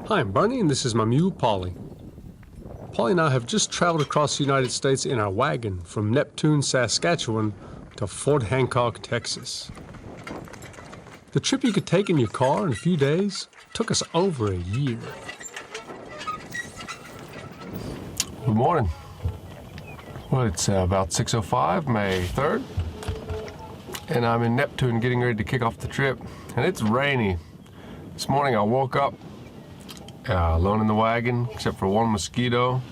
Hi, I'm Bernie, and this is my mule, Polly. Polly and I have just traveled across the United States in our wagon from Neptune, Saskatchewan to Fort Hancock, Texas. The trip you could take in your car in a few days took us over a year. Good morning. Well, it's about 6:05, May 3rd, and I'm in Neptune getting ready to kick off the trip, and it's rainy. This morning I woke up alone in the wagon, except for one mosquito.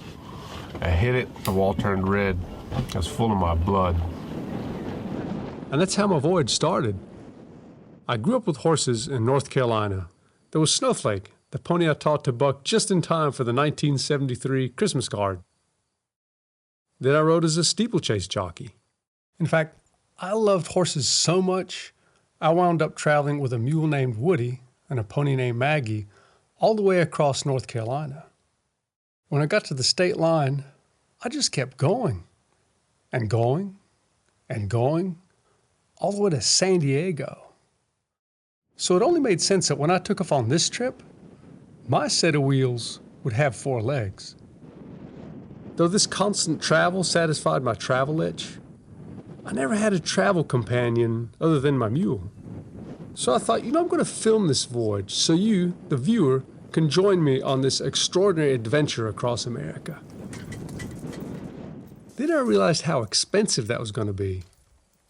I hit it, the wall turned red. It was full of my blood. And that's how my voyage started. I grew up with horses in North Carolina. There was Snowflake, the pony I taught to buck just in time for the 1973 Christmas card. Then I rode as a steeplechase jockey. In fact, I loved horses so much, I wound up traveling with a mule named Woody and a pony named Maggie all the way across North Carolina. When I got to the state line, I just kept going and going and going, all the way to San Diego. So it only made sense that when I took off on this trip, my set of wheels would have 4 legs. Though this constant travel satisfied my travel itch, I never had a travel companion other than my mule. So I thought, I'm going to film this voyage so you, the viewer, can join me on this extraordinary adventure across America. Then I realized how expensive that was going to be.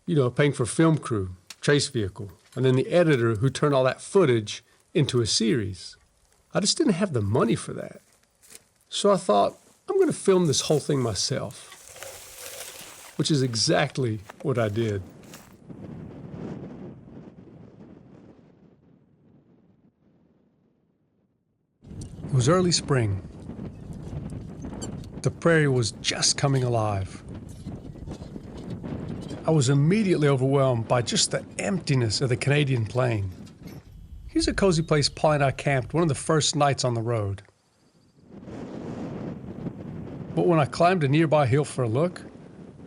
Paying for film crew, chase vehicle, and then the editor who turned all that footage into a series. I just didn't have the money for that. So I thought, I'm going to film this whole thing myself, which is exactly what I did. It was early spring. The prairie was just coming alive. I was immediately overwhelmed by just the emptiness of the Canadian plain. Here's a cozy place Paul and I camped one of the first nights on the road. But when I climbed a nearby hill for a look,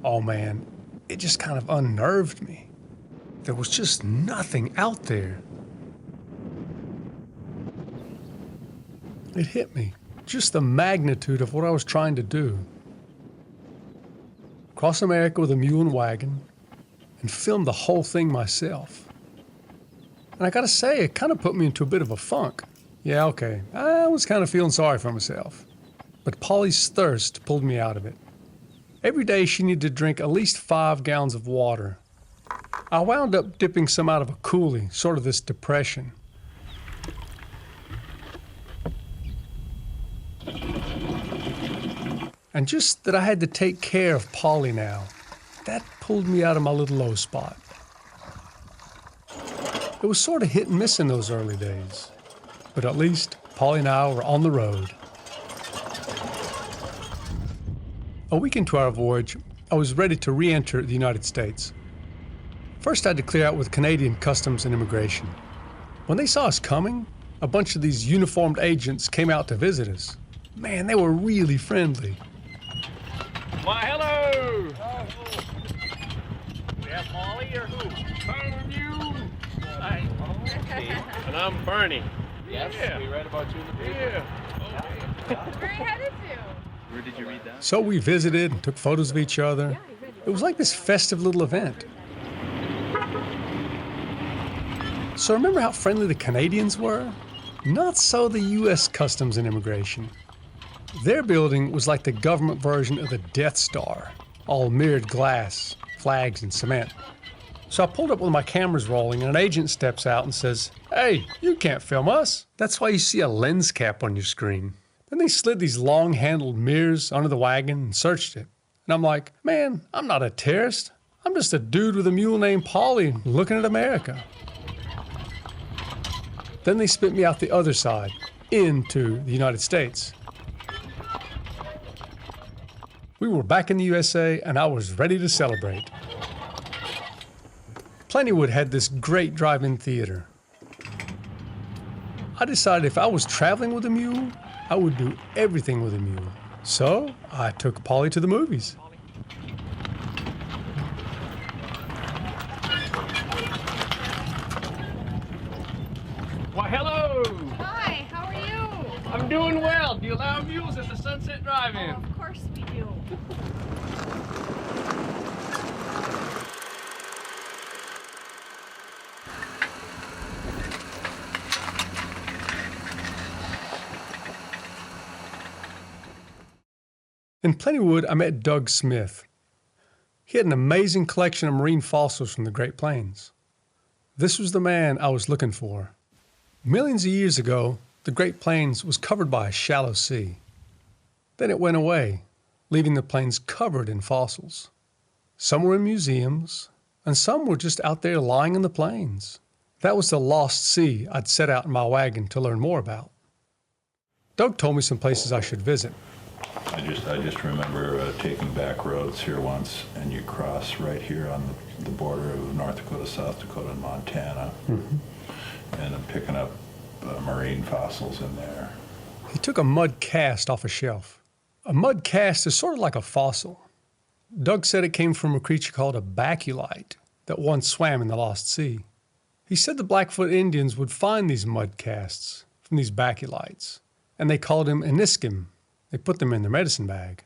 oh man, it just kind of unnerved me. There was just nothing out there. It hit me, just the magnitude of what I was trying to do. Cross America with a mule and wagon, and film the whole thing myself. And I gotta say, it kind of put me into a bit of a funk. Yeah, okay, I was kind of feeling sorry for myself. But Polly's thirst pulled me out of it. Every day she needed to drink at least 5 gallons of water. I wound up dipping some out of a coolie, sort of this depression. And just that I had to take care of Polly now, that pulled me out of my little low spot. It was sort of hit and miss in those early days, but at least Polly and I were on the road. A week into our voyage, I was ready to re-enter the United States. First, I had to clear out with Canadian Customs and Immigration. When they saw us coming, a bunch of these uniformed agents came out to visit us. Man, they were really friendly. Why, hello! We have Molly or who? You. Hi. Okay. And I'm Bernie. Yes, yeah. We read about you in the paper. Yeah. Where are you headed to? Where did you read that? So we visited and took photos of each other. It was like this festive little event. So remember how friendly the Canadians were? Not so the U.S. Customs and Immigration. Their building was like the government version of the Death Star, all mirrored glass, flags, and cement. So I pulled up with my cameras rolling, and an agent steps out and says, "Hey, you can't film us. That's why you see a lens cap on your screen." Then they slid these long-handled mirrors under the wagon and searched it. And I'm like, man, I'm not a terrorist. I'm just a dude with a mule named Polly looking at America. Then they spit me out the other side, into the United States. We were back in the USA, and I was ready to celebrate. Plentywood had this great drive-in theater. I decided if I was traveling with a mule, I would do everything with a mule. So I took Polly to the movies. Why, hello! Hi, how are you? I'm doing well. Do you allow mules at the Sunset Drive-In? Oh, of course we do. In Plentywood, I met Doug Smith. He had an amazing collection of marine fossils from the Great Plains. This was the man I was looking for. Millions of years ago, the Great Plains was covered by a shallow sea. Then it went away, leaving the plains covered in fossils. Some were in museums, and some were just out there lying in the plains. That was the lost sea I'd set out in my wagon to learn more about. Doug told me some places I should visit. I just remember taking back roads here once, and you cross right here on the border of North Dakota, South Dakota, and Montana, and I'm picking up marine fossils in there. He took a mud cast off a shelf. A mud cast is sort of like a fossil. Doug said it came from a creature called a baculite that once swam in the Lost Sea. He said the Blackfoot Indians would find these mud casts from these baculites, and they called him Aniskim. They put them in their medicine bag.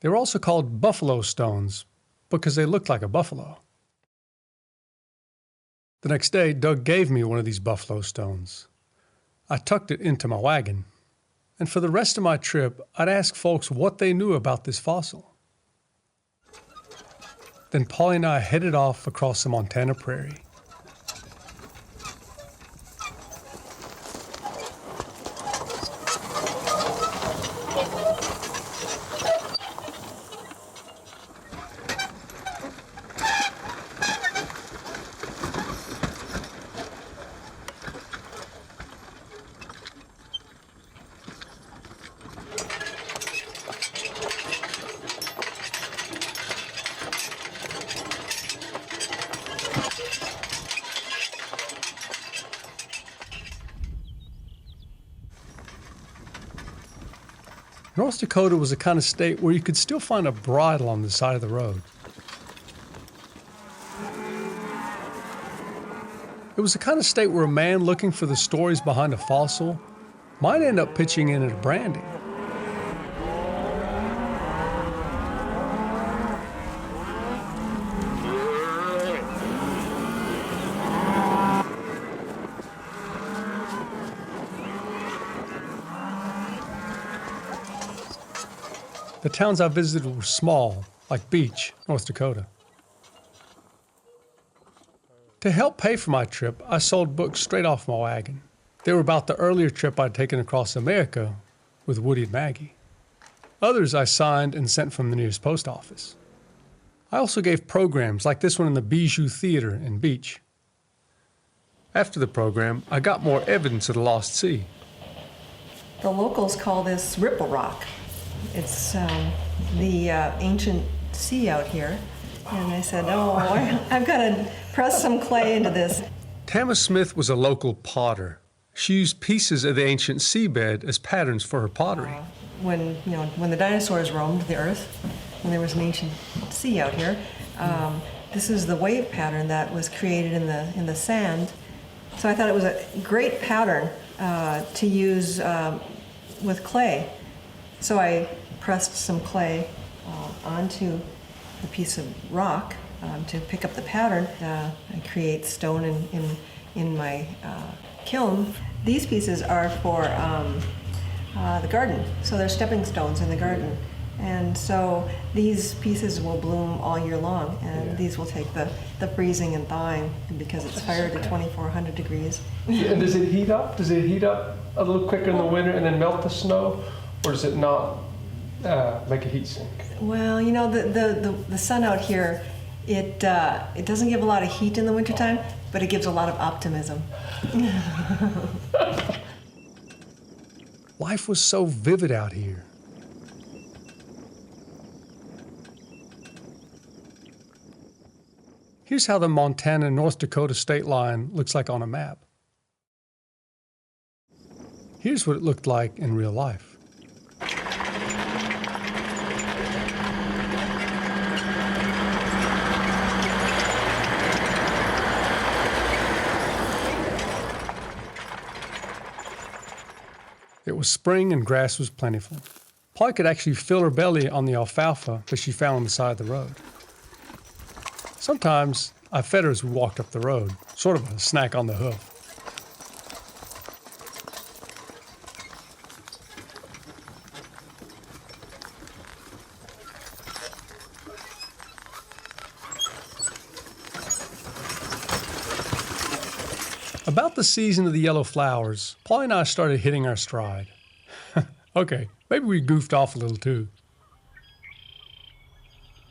They were also called buffalo stones because they looked like a buffalo. The next day, Doug gave me one of these buffalo stones. I tucked it into my wagon, and for the rest of my trip, I'd ask folks what they knew about this fossil. Then Polly and I headed off across the Montana prairie. North Dakota was the kind of state where you could still find a bridle on the side of the road. It was the kind of state where a man looking for the stories behind a fossil might end up pitching in at a branding. The towns I visited were small, like Beach, North Dakota. To help pay for my trip, I sold books straight off my wagon. They were about the earlier trip I'd taken across America with Woody and Maggie. Others I signed and sent from the nearest post office. I also gave programs like this one in the Bijou Theater in Beach. After the program, I got more evidence of the Lost Sea. The locals call this Ripple Rock. It's the ancient sea out here. And I said, oh, I've got to press some clay into this. Tama Smith was a local potter. She used pieces of the ancient seabed as patterns for her pottery. When the dinosaurs roamed the earth, when there was an ancient sea out here, this is the wave pattern that was created in the sand. So I thought it was a great pattern to use with clay. So I pressed some clay onto a piece of rock to pick up the pattern. I create stone in my kiln. These pieces are for the garden, so they're stepping stones in the garden. And so these pieces will bloom all year long, and these will take the freezing and thawing because it's higher to 2,400 degrees. And does it heat up? Does it heat up a little quicker in the winter and then melt the snow? Or does it not make a heat sink? Well, the sun out here, it doesn't give a lot of heat in the wintertime, but it gives a lot of optimism. Life was so vivid out here. Here's how the Montana-North Dakota state line looks like on a map. Here's what it looked like in real life. It was spring and grass was plentiful. Polly could actually fill her belly on the alfalfa that she found on the side of the road. Sometimes I fed her as we walked up the road, sort of a snack on the hoof. About the season of the yellow flowers, Polly and I started hitting our stride. Okay, maybe we goofed off a little too.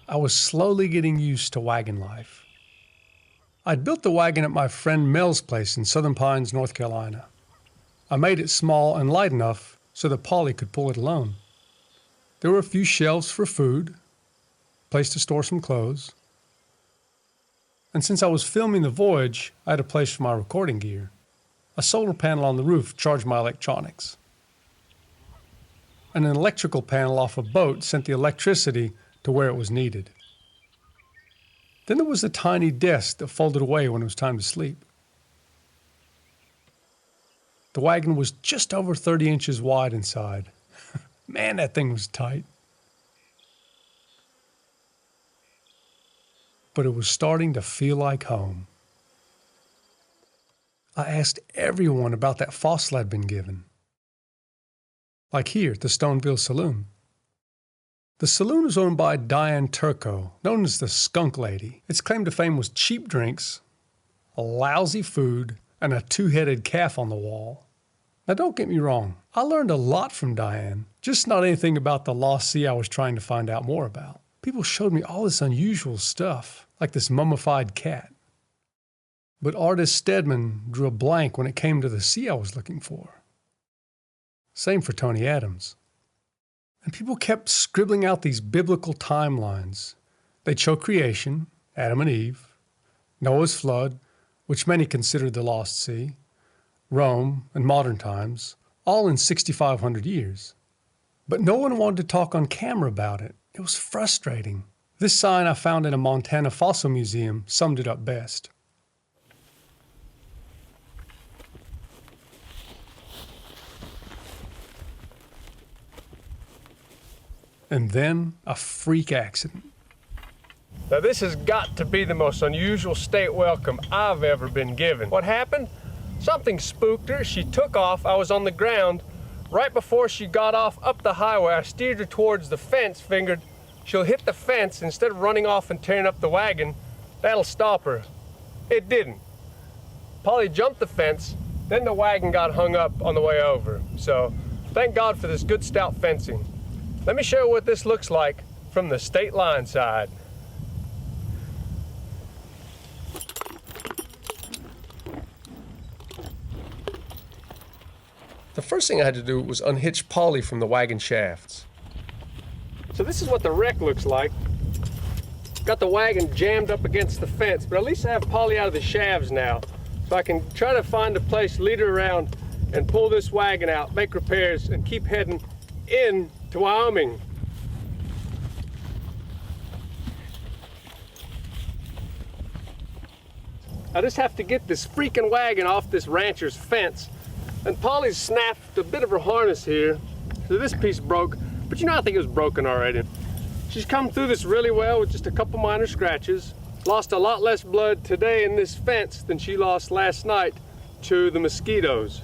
I was slowly getting used to wagon life. I'd built the wagon at my friend Mel's place in Southern Pines, North Carolina. I made it small and light enough so that Polly could pull it alone. There were a few shelves for food, a place to store some clothes, and since I was filming the voyage, I had a place for my recording gear. A solar panel on the roof charged my electronics. And an electrical panel off a boat sent the electricity to where it was needed. Then there was a tiny desk that folded away when it was time to sleep. The wagon was just over 30 inches wide inside. Man, that thing was tight. But it was starting to feel like home. I asked everyone about that fossil I'd been given. Like here at the Stoneville Saloon. The saloon was owned by Diane Turco, known as the Skunk Lady. Its claim to fame was cheap drinks, lousy food, and a two-headed calf on the wall. Now don't get me wrong, I learned a lot from Diane, just not anything about the lost sea I was trying to find out more about. People showed me all this unusual stuff, like this mummified cat. But artist Stedman drew a blank when it came to the sea I was looking for. Same for Tony Adams. And people kept scribbling out these biblical timelines. They'd show creation, Adam and Eve, Noah's flood, which many considered the lost sea, Rome, and modern times, all in 6,500 years. But no one wanted to talk on camera about it. It was frustrating. This sign I found in a Montana fossil museum summed it up best. And then a freak accident. Now this has got to be the most unusual state welcome I've ever been given. What happened? Something spooked her. She took off. I was on the ground. Right before she got off up the highway, I steered her towards the fence, figured she'll hit the fence instead of running off and tearing up the wagon. That'll stop her. It didn't. Polly jumped the fence, then the wagon got hung up on the way over. So thank God for this good stout fencing. Let me show you what this looks like from the state line side. The first thing I had to do was unhitch Polly from the wagon shafts. So this is what the wreck looks like. Got the wagon jammed up against the fence, but at least I have Polly out of the shafts now. So I can try to find a place, lead her around, and pull this wagon out, make repairs, and keep heading in to Wyoming. I just have to get this freaking wagon off this rancher's fence. And Polly's snapped a bit of her harness here, so this piece broke, but I think it was broken already. She's come through this really well with just a couple minor scratches. Lost a lot less blood today in this fence than she lost last night to the mosquitoes.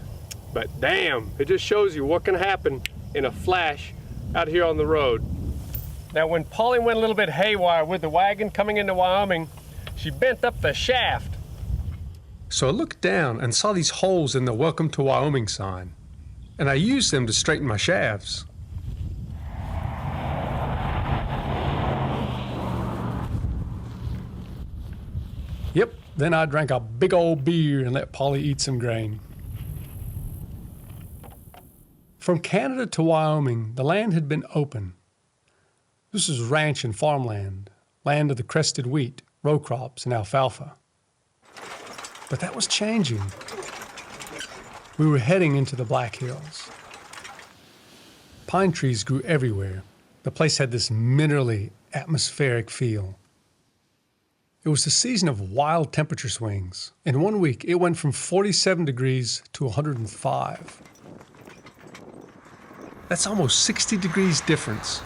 But damn, it just shows you what can happen in a flash out here on the road. Now when Polly went a little bit haywire with the wagon coming into Wyoming, she bent up the shaft. So I looked down and saw these holes in the Welcome to Wyoming sign, and I used them to straighten my shafts. Yep, then I drank a big old beer and let Polly eat some grain. From Canada to Wyoming, the land had been open. This was ranch and farmland, land of the crested wheat, row crops, and alfalfa. But that was changing. We were heading into the Black Hills. Pine trees grew everywhere. The place had this minerally, atmospheric feel. It was the season of wild temperature swings. In 1 week, it went from 47 degrees to 105. That's almost 60 degrees difference.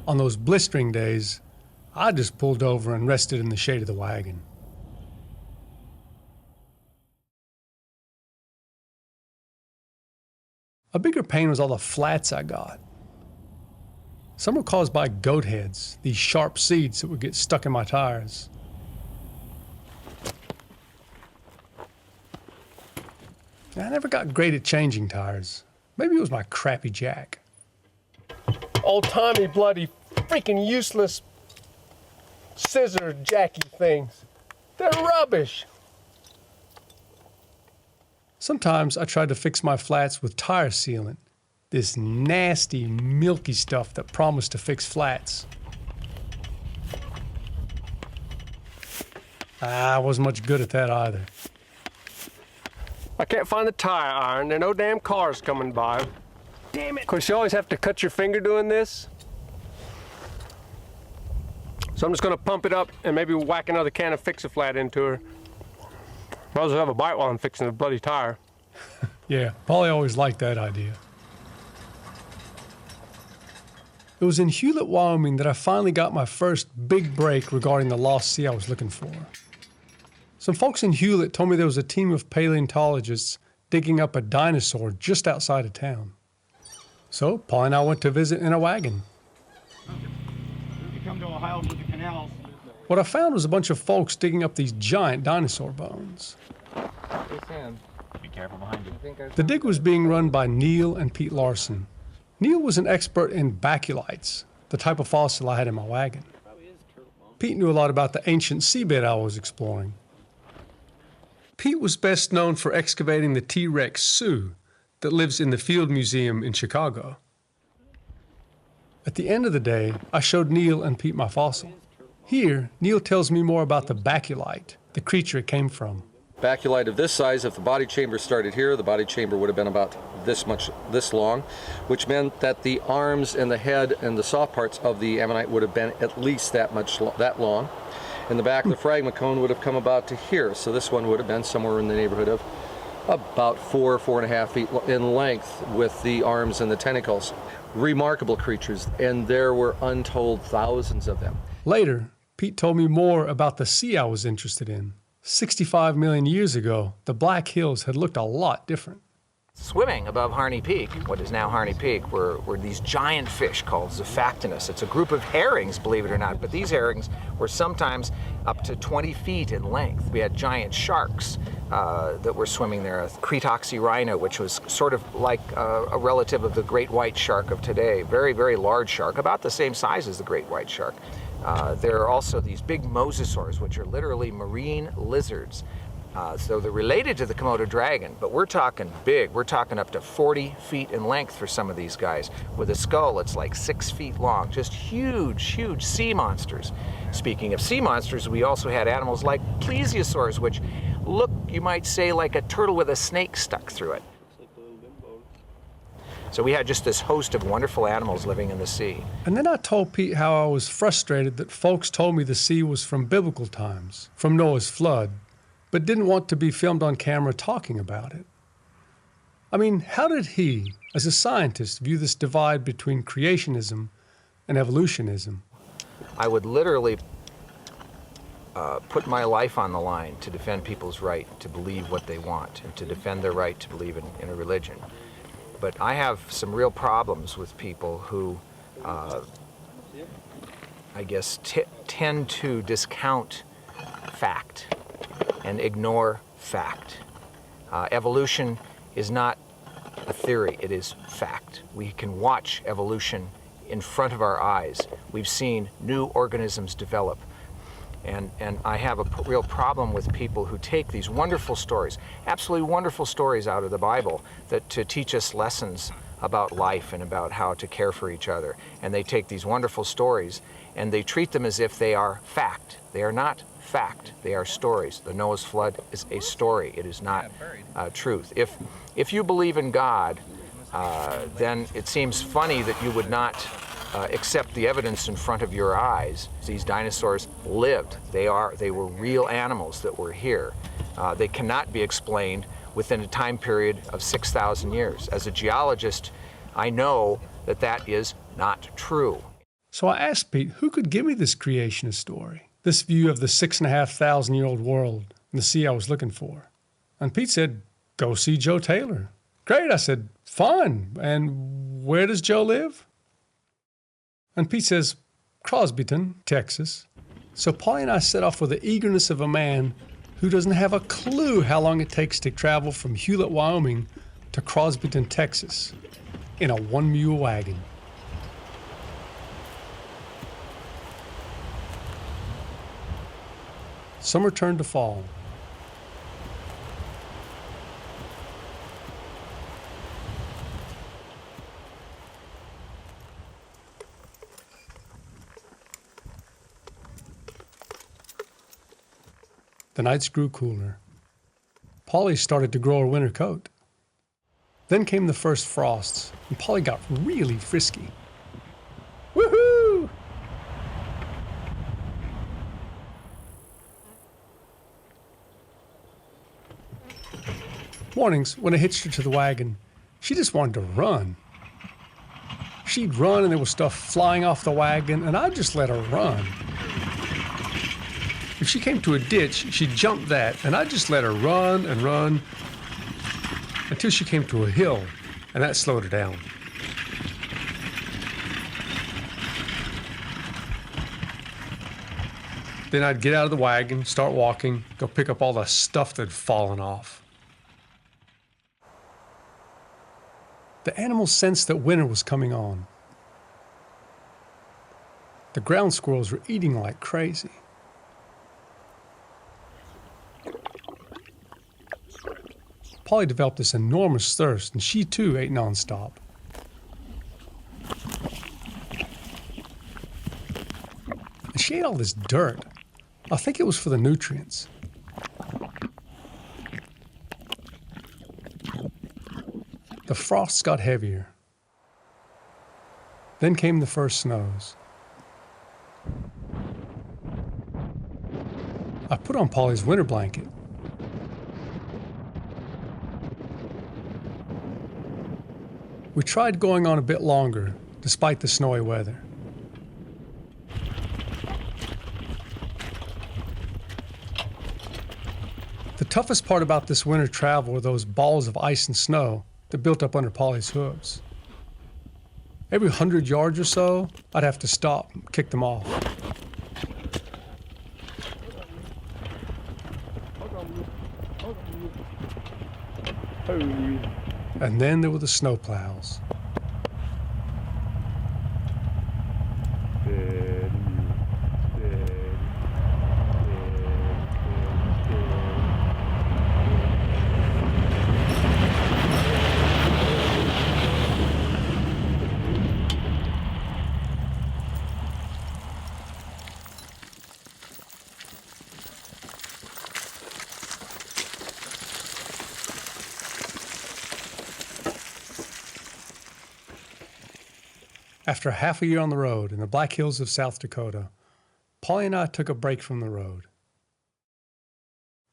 On those blistering days, I just pulled over and rested in the shade of the wagon. A bigger pain was all the flats I got. Some were caused by goat heads, these sharp seeds that would get stuck in my tires. I never got great at changing tires. Maybe it was my crappy jack. Old-timey, bloody, freaking useless scissor jacky things. They're rubbish. Sometimes I tried to fix my flats with tire sealant, this nasty, milky stuff that promised to fix flats. I wasn't much good at that either. I can't find the tire iron. There are no damn cars coming by. Damn it. Of course, you always have to cut your finger doing this. So I'm just gonna pump it up and maybe whack another can of Fix-A-Flat into her. Might as well have a bite while I'm fixing the bloody tire. Yeah, Polly always liked that idea. It was in Hewlett, Wyoming that I finally got my first big break regarding the lost sea I was looking for. Some folks in Hewlett told me there was a team of paleontologists digging up a dinosaur just outside of town. So Polly and I went to visit in a wagon. You come to Ohio with the canals. What I found was a bunch of folks digging up these giant dinosaur bones. Hey, Sam. Be careful behind you. The dig was being run by Neil and Pete Larson. Neil was an expert in baculites, the type of fossil I had in my wagon. Pete knew a lot about the ancient seabed I was exploring. Pete was best known for excavating the T-Rex Sioux that lives in the Field Museum in Chicago. At the end of the day, I showed Neil and Pete my fossil. Here, Neil tells me more about the baculite, the creature it came from. Baculite of this size, if the body chamber started here, the body chamber would have been about this long, which meant that the arms and the head and the soft parts of the ammonite would have been at least that long. And the back of the fragment cone would have come about to here. So this one would have been somewhere in the neighborhood of about 4.5 feet in length with the arms and the tentacles. Remarkable creatures, and there were untold thousands of them. Later, Pete told me more about the sea I was interested in. 65 million years ago, the Black Hills had looked a lot different. Swimming above Harney Peak, what is now Harney Peak, were these giant fish called Zaphatinus. It's a group of herrings, believe it or not, but these herrings were sometimes up to 20 feet in length. We had giant sharks that were swimming there, a Cretoxy rhino, which was sort of like a relative of the great white shark of today. Very, very large shark, about the same size as the great white shark. There are also these big mosasaurs, which are literally marine lizards. So they're related to the Komodo dragon, but we're talking big. We're talking up to 40 feet in length for some of these guys, with a skull that's like 6 feet long. Just huge, huge sea monsters. Speaking of sea monsters, we also had animals like plesiosaurs, which look, you might say, like a turtle with a snake stuck through it. So we had just this host of wonderful animals living in the sea. And then I told Pete how I was frustrated that folks told me the sea was from biblical times, from Noah's flood, but didn't want to be filmed on camera talking about it. I mean, how did he, as a scientist, view this divide between creationism and evolutionism? I would literally put my life on the line to defend people's right to believe what they want and to defend their right to believe in a religion. But I have some real problems with people who, I guess, tend to discount fact and ignore fact. Evolution is not a theory, it is fact. We can watch evolution in front of our eyes. We've seen new organisms develop. And I have a real problem with people who take these wonderful stories, absolutely wonderful stories out of the Bible that to teach us lessons about life and about how to care for each other. And they take these wonderful stories and they treat them as if they are fact. They are not fact, they are stories. The Noah's flood is a story, it is not truth. If you believe in God, then it seems funny that you would not accept the evidence in front of your eyes. These dinosaurs lived. They were real animals that were here. They cannot be explained within a time period of 6,000 years. As a geologist, I know that that is not true. So I asked Pete who could give me this creationist story, this view of the 6,500-year-old world and the sea I was looking for. And Pete said, go see Joe Taylor. Great, I said, fine. And where does Joe live? And Pete says, Crosbyton, Texas. So Polly and I set off with the eagerness of a man who doesn't have a clue how long it takes to travel from Hewlett, Wyoming to Crosbyton, Texas in a one-mule wagon. Summer turned to fall. The nights grew cooler. Polly started to grow her winter coat. Then came the first frosts, and Polly got really frisky. Woohoo! Mornings, when I hitched her to the wagon, she just wanted to run. She'd run and there was stuff flying off the wagon, and I'd just let her run. If she came to a ditch, she'd jump that, and I'd just let her run and run until she came to a hill, and that slowed her down. Then I'd get out of the wagon, start walking, go pick up all the stuff that had fallen off. The animals sensed that winter was coming on. The ground squirrels were eating like crazy. Polly developed this enormous thirst, and she too ate nonstop. And she ate all this dirt. I think it was for the nutrients. The frosts got heavier. Then came the first snows. I put on Polly's winter blanket. We tried going on a bit longer, despite the snowy weather. The toughest part about this winter travel were those balls of ice and snow that built up under Polly's hooves. Every 100 yards or so, I'd have to stop and kick them off. And then there were the snowplows. After half a year on the road in the Black Hills of South Dakota, Polly and I took a break from the road.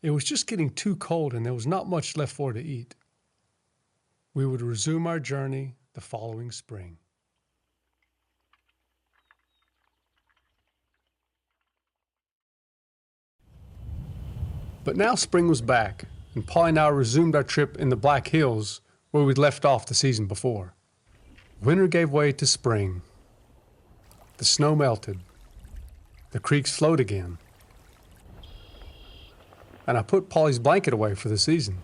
It was just getting too cold and there was not much left for her to eat. We would resume our journey the following spring. But now spring was back, and Polly and I resumed our trip in the Black Hills where we'd left off the season before. Winter gave way to spring. The snow melted. The creeks flowed again. And I put Polly's blanket away for the season.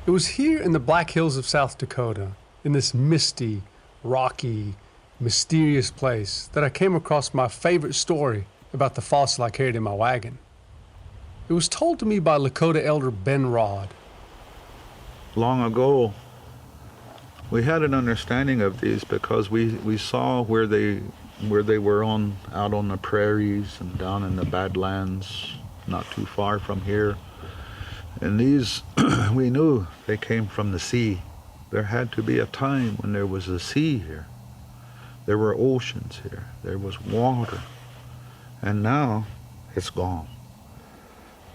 It was here in the Black Hills of South Dakota, in this misty, rocky, mysterious place, that I came across my favorite story about the fossil I carried in my wagon. It was told to me by Lakota elder Ben Rod. Long ago, we had an understanding of these because we saw where they were out on the prairies and down in the Badlands, not too far from here. And these, we knew they came from the sea. There had to be a time when there was a sea here. There were oceans here. There was water. And now it's gone.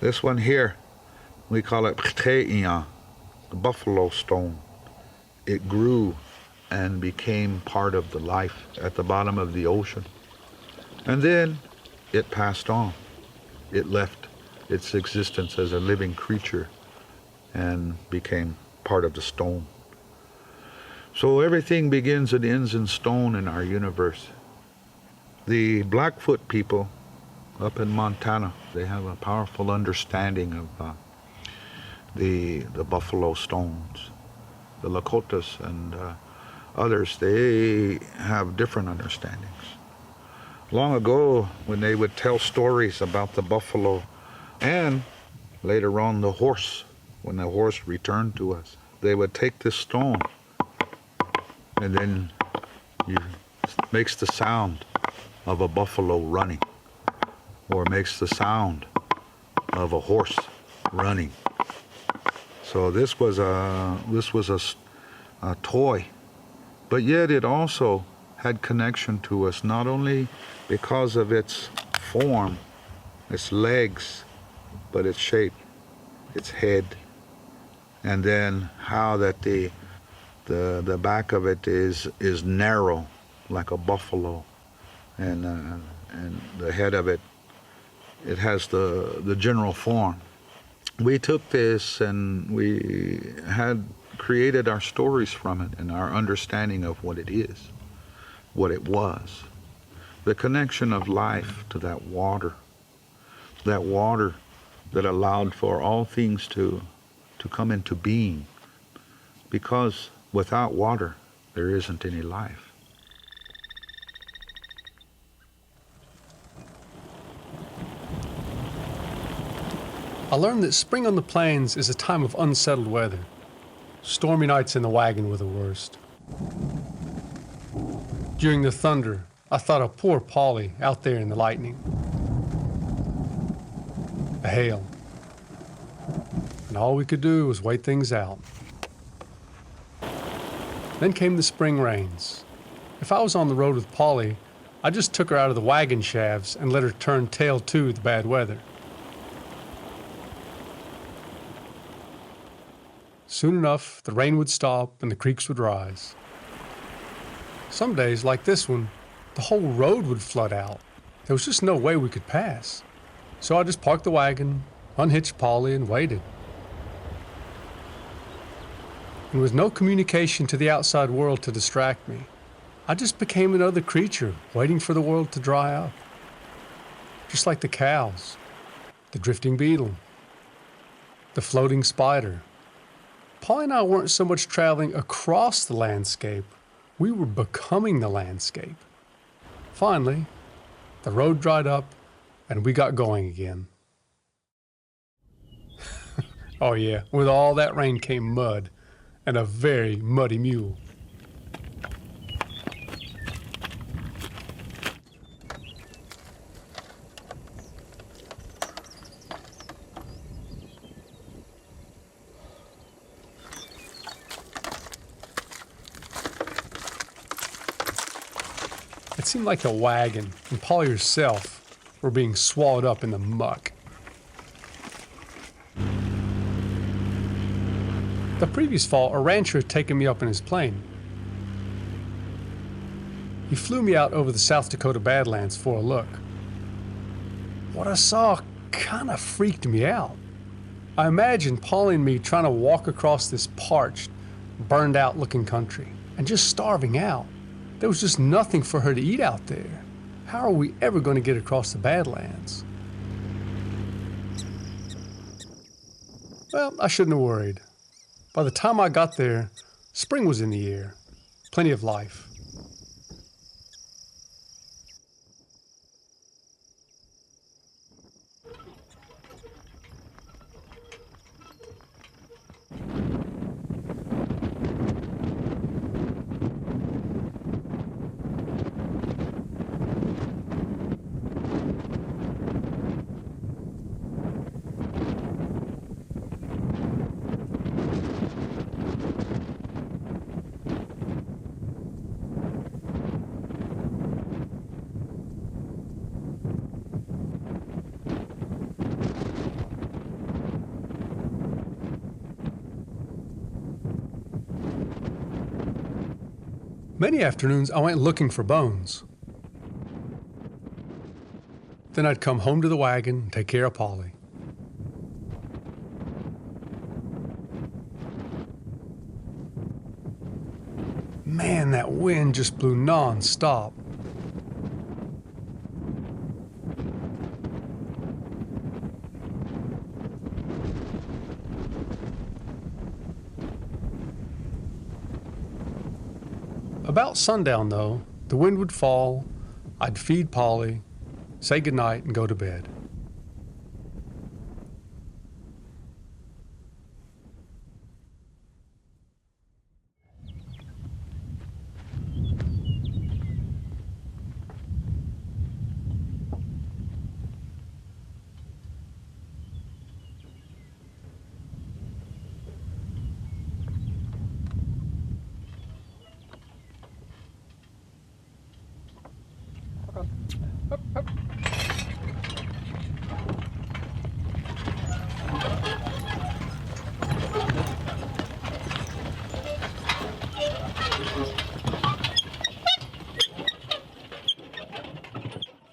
This one here, We call it the buffalo stone. It grew and became part of the life at the bottom of the ocean. And then it passed on. It left its existence as a living creature and became part of the stone. So everything begins and ends in stone in our universe. The Blackfoot people up in Montana, they have a powerful understanding of the buffalo stones. The Lakotas and others, they have different understandings. Long ago, when they would tell stories about the buffalo and later on the horse, when the horse returned to us, they would take this stone and then it makes the sound of a buffalo running, or makes the sound of a horse running. So this was a toy, but yet it also had connection to us, not only because of its form, its legs, but its shape, its head, and then how that the back of it is narrow like a buffalo, and the head of it has the general form. We took this and we had created our stories from it and our understanding of what it is, what it was, the connection of life to that water that allowed for all things to come into being, because without water there isn't any life. I learned that spring on the plains is a time of unsettled weather. Stormy nights in the wagon were the worst. During the thunder, I thought of poor Polly out there in the lightning, the hail, and all we could do was wait things out. Then came the spring rains. If I was on the road with Polly, I just took her out of the wagon shafts and let her turn tail to the bad weather. Soon enough, the rain would stop and the creeks would rise. Some days, like this one, the whole road would flood out. There was just no way we could pass. So I just parked the wagon, unhitched Polly, and waited. And with no communication to the outside world to distract me, I just became another creature waiting for the world to dry up. Just like the cows, the drifting beetle, the floating spider. Polly and I weren't so much traveling across the landscape, we were becoming the landscape. Finally, the road dried up and we got going again. Oh yeah, with all that rain came mud, and a very muddy mule. It seemed like the wagon and Polly herself were being swallowed up in the muck. The previous fall, a rancher had taken me up in his plane. He flew me out over the South Dakota Badlands for a look. What I saw kind of freaked me out. I imagined Polly and me trying to walk across this parched, burned out looking country and just starving out. There was just nothing for her to eat out there. How are we ever going to get across the Badlands? Well, I shouldn't have worried. By the time I got there, spring was in the air. Plenty of life. Many afternoons I went looking for bones. Then I'd come home to the wagon and take care of Polly. Man, that wind just blew non-stop. About sundown, though, the wind would fall, I'd feed Polly, say goodnight, and go to bed.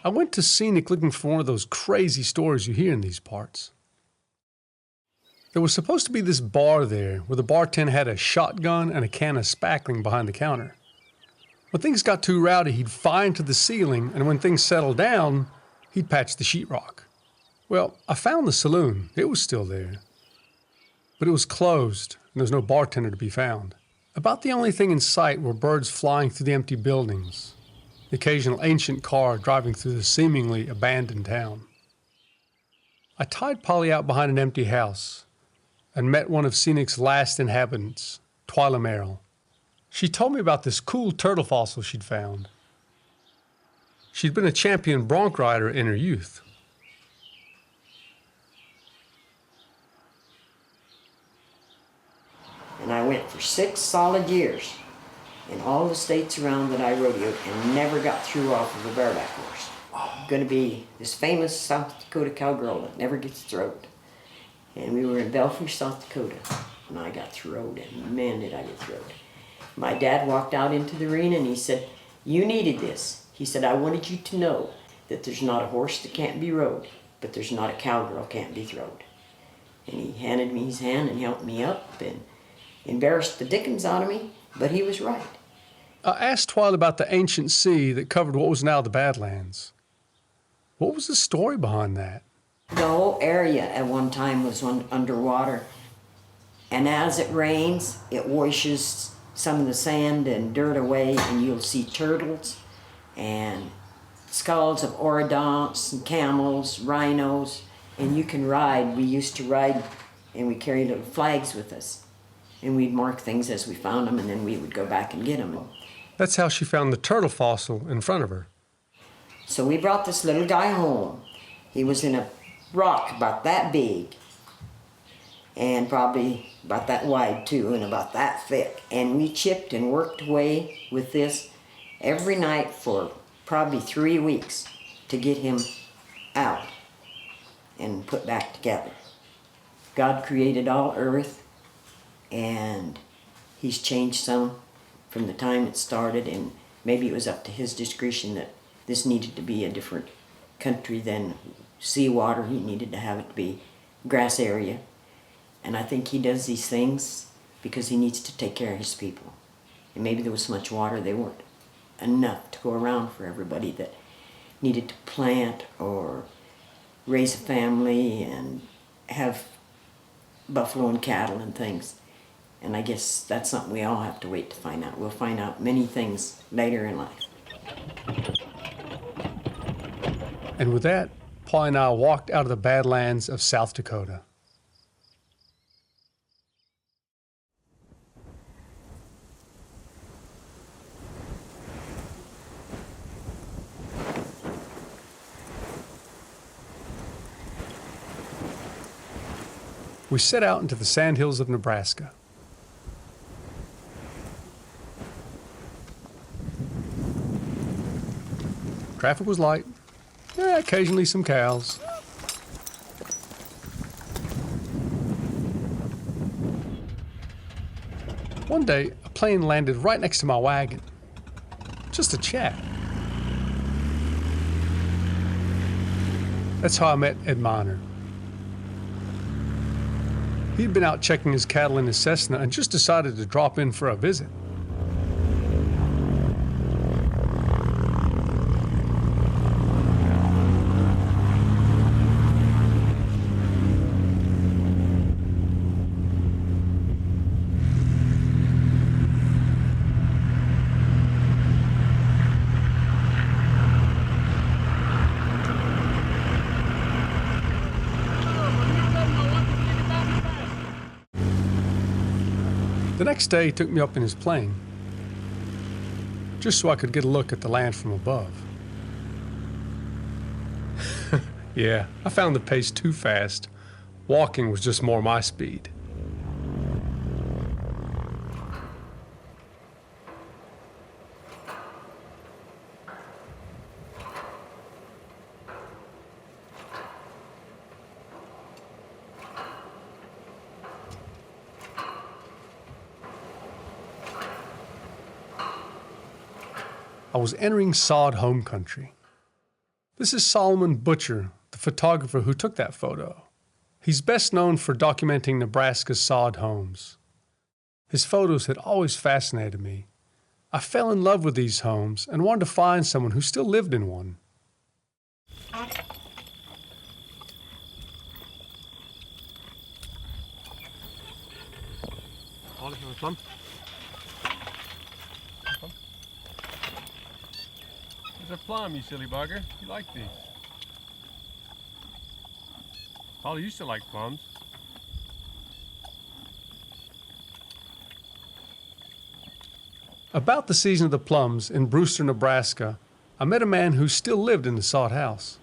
I went to Scenic looking for one of those crazy stories you hear in these parts. There was supposed to be this bar there where the bartender had a shotgun and a can of spackling behind the counter. When things got too rowdy, he'd fire into the ceiling, and when things settled down, he'd patch the sheetrock. Well, I found the saloon. It was still there. But it was closed, and there was no bartender to be found. About the only thing in sight were birds flying through the empty buildings, the occasional ancient car driving through the seemingly abandoned town. I tied Polly out behind an empty house and met one of Scenic's last inhabitants, Twyla Merrill. She told me about this cool turtle fossil she'd found. She'd been a champion bronc rider in her youth. And I went for 6 solid years in all the states around that I rodeoed and never got through off of a bareback horse. Gonna be this famous South Dakota cowgirl that never gets throwed. And we were in Belfish, South Dakota, and I got throwed, and man did I get throwed. My dad walked out into the arena and he said, "You needed this." He said, "I wanted you to know that there's not a horse that can't be rode, but there's not a cowgirl can't be throwed." And he handed me his hand and helped me up and embarrassed the dickens out of me, but he was right. I asked Twyla about the ancient sea that covered what was now the Badlands. What was the story behind that? The whole area at one time was underwater, and as it rains, it washes some of the sand and dirt away, and you'll see turtles and skulls of orodonts and camels, rhinos, and you can ride. We used to ride, and we carried little flags with us, and we'd mark things as we found them, and then we would go back and get them. That's how she found the turtle fossil in front of her. So we brought this little guy home. He was in a rock about that big, and probably about that wide too, and about that thick. And we chipped and worked away with this every night for probably 3 weeks to get him out and put back together. God created all earth, and he's changed some from the time it started, and maybe it was up to his discretion that this needed to be a different country than seawater. He needed to have it be grass area. And I think he does these things because he needs to take care of his people. And maybe there was so much water, they weren't enough to go around for everybody that needed to plant or raise a family and have buffalo and cattle and things. And I guess that's something we all have to wait to find out. We'll find out many things later in life. And with that, Paul and I walked out of the Badlands of South Dakota. We set out into the sandhills of Nebraska. Traffic was light. Occasionally some cows. One day, a plane landed right next to my wagon. just to chat. That's how I met Ed Miner. He'd been out checking his cattle in his Cessna and just decided to drop in for a visit. The next day, he took me up in his plane, just so I could get a look at the land from above. Yeah, I found the pace too fast. Walking was just more my speed. I was entering sod home country. This is Solomon Butcher, the photographer who took that photo. He's best known for documenting Nebraska's sod homes. His photos had always fascinated me. I fell in love with these homes and wanted to find someone who still lived in one. There's a plum, you silly bugger. You like these. Holly used to like plums. About the season of the plums in Brewster, Nebraska, I met a man who still lived in the sod house.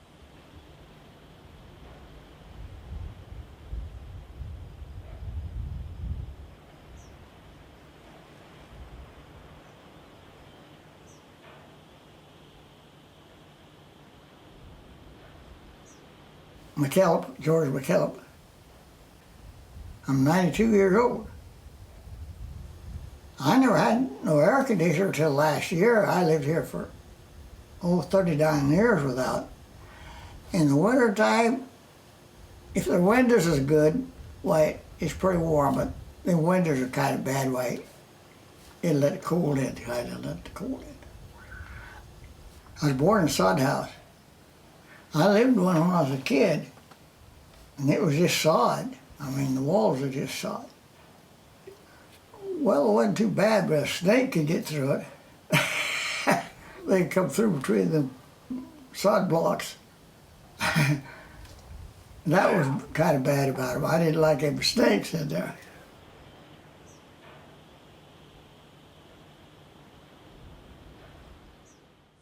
McKellop, George McKellop. I'm 92 years old. I never had no air conditioner till last year. I lived here for 39 years without. In the winter time, if the windows is good, why it's pretty warm, but the windows are kind of bad way. It'll let it cool in, kind of let it cool in. I was born in a sod house. I lived in one when I was a kid, and it was just sod. I mean, the walls are just sod. Well, it wasn't too bad, but a snake could get through it. They could come through between the sod blocks. That was kind of bad about them. I didn't like any snakes in there.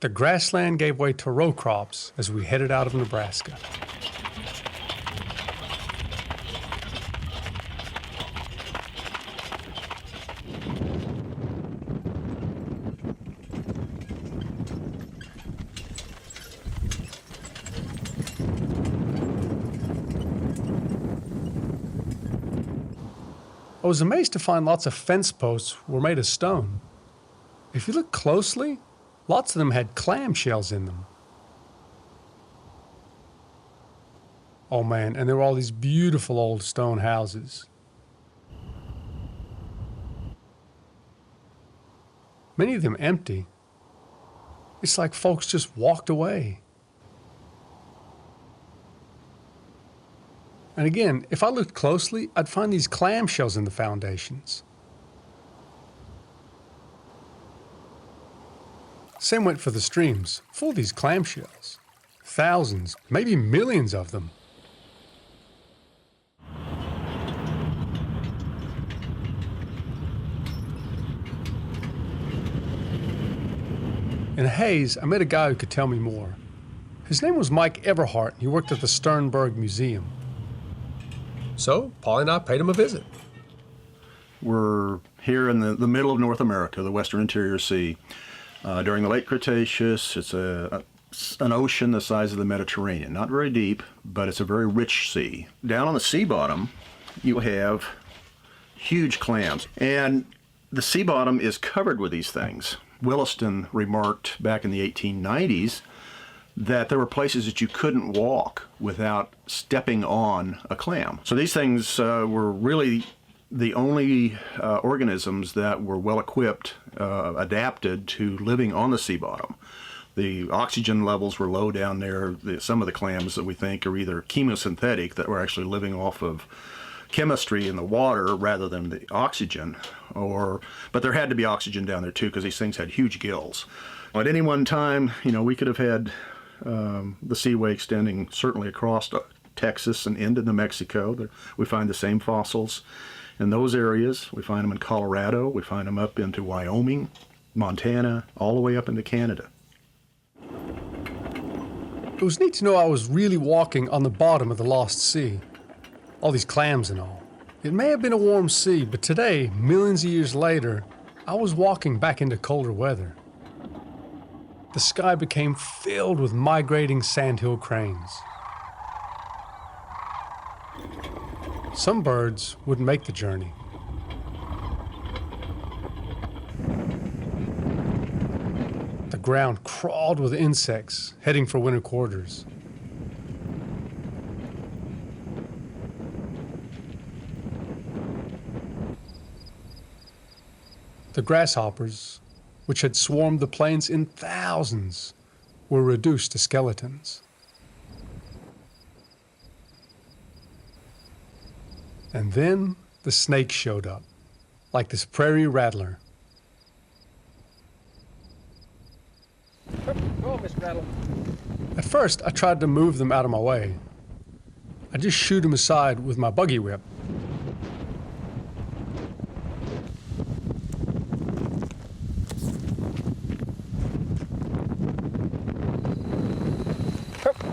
The grassland gave way to row crops as we headed out of Nebraska. I was amazed to find lots of fence posts were made of stone. If you look closely, lots of them had clamshells in them. Oh man, and there were all these beautiful old stone houses. Many of them empty. It's like folks just walked away. And again, if I looked closely, I'd find these clamshells in the foundations. Same went for the streams, full of these clamshells. Thousands, maybe millions of them. In Hayes, I met a guy who could tell me more. His name was Mike Everhart, and he worked at the Sternberg Museum. So, Paul and I paid him a visit. We're here in the middle of North America, the Western Interior Sea. During the late Cretaceous, it's an ocean the size of the Mediterranean. Not very deep, but it's a very rich sea. Down on the sea bottom, you have huge clams. And the sea bottom is covered with these things. Williston remarked back in the 1890s that there were places that you couldn't walk without stepping on a clam. So these things were really the only organisms that were well equipped, adapted to living on the sea bottom. The oxygen levels were low down there. Some of the clams that we think are either chemosynthetic, that were actually living off of chemistry in the water rather than the oxygen, but there had to be oxygen down there too, because these things had huge gills. At any one time, we could have had the Seaway extending certainly across Texas and into New Mexico. We find the same fossils in those areas. We find them in Colorado. We find them up into Wyoming, Montana, all the way up into Canada. It was neat to know I was really walking on the bottom of the lost sea. All these clams and all. It may have been a warm sea, but today, millions of years later, I was walking back into colder weather. The sky became filled with migrating sandhill cranes. Some birds wouldn't make the journey. The ground crawled with insects heading for winter quarters. The grasshoppers, which had swarmed the plains in thousands, were reduced to skeletons. And then the snakes showed up, like this prairie rattler. Go on, Miss Rattle. At first, I tried to move them out of my way. I just shoot them aside with my buggy whip.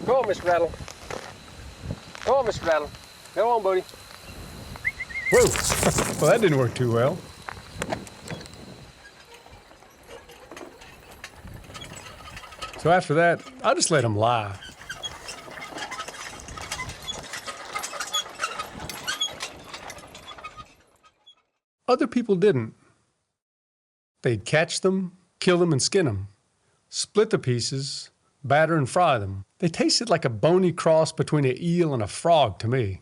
Go on, Miss Rattle. Go on, Miss Rattle. Go on, buddy. Whoa! Well, that didn't work too well. So after that, I just let them lie. Other people didn't. They'd catch them, kill them, and skin them, split the pieces, batter and fry them. They tasted like a bony cross between an eel and a frog to me.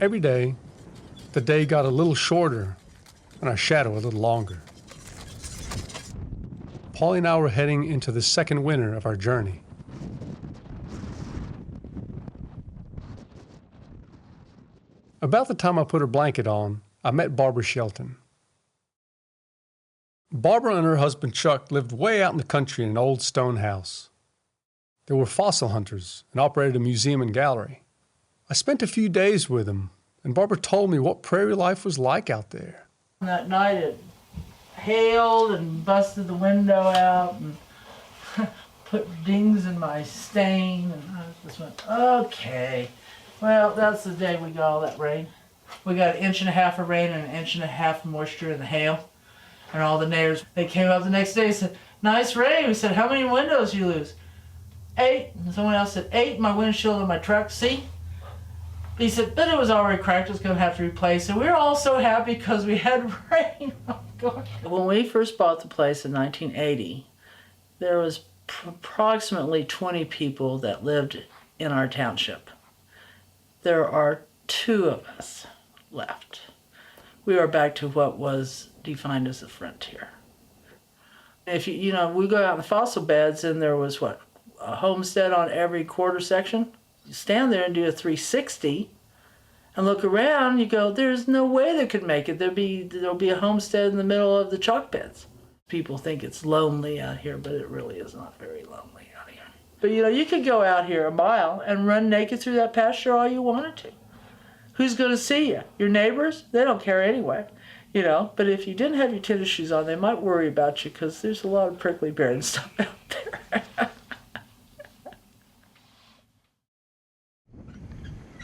Every day, the day got a little shorter and our shadow a little longer. Polly and I were heading into the second winter of our journey. About the time I put her blanket on, I met Barbara Shelton. Barbara and her husband Chuck lived way out in the country in an old stone house. They were fossil hunters and operated a museum and gallery. I spent a few days with them, and Barbara told me what prairie life was like out there. That night it hailed and busted the window out and put dings in my stain, and I just went, okay. Well, that's the day we got all that rain. We got 1.5 inches of rain and 1.5 inches of moisture in the hail. And all the neighbors, they came up the next day and said, nice rain. We said, how many windows did you lose? 8. And someone else said, 8, my windshield on my truck, see? He said, but it was already cracked, it was going to have to replace it. We were all so happy because we had rain. Oh, God. When we first bought the place in 1980, there was approximately 20 people that lived in our township. There are 2 of us left. We are back to what was defined as the frontier. If we go out in the fossil beds and there was a homestead on every quarter section. You stand there and do a 360 and look around, you go, there's no way they could make it. There'll be a homestead in the middle of the chalk beds. People think it's lonely out here, but it really is not very lonely out here. But you could go out here a mile and run naked through that pasture all you wanted to. Who's going to see you? Your neighbors? They don't care anyway. But if you didn't have your tennis shoes on, they might worry about you because there's a lot of prickly pear and stuff out there.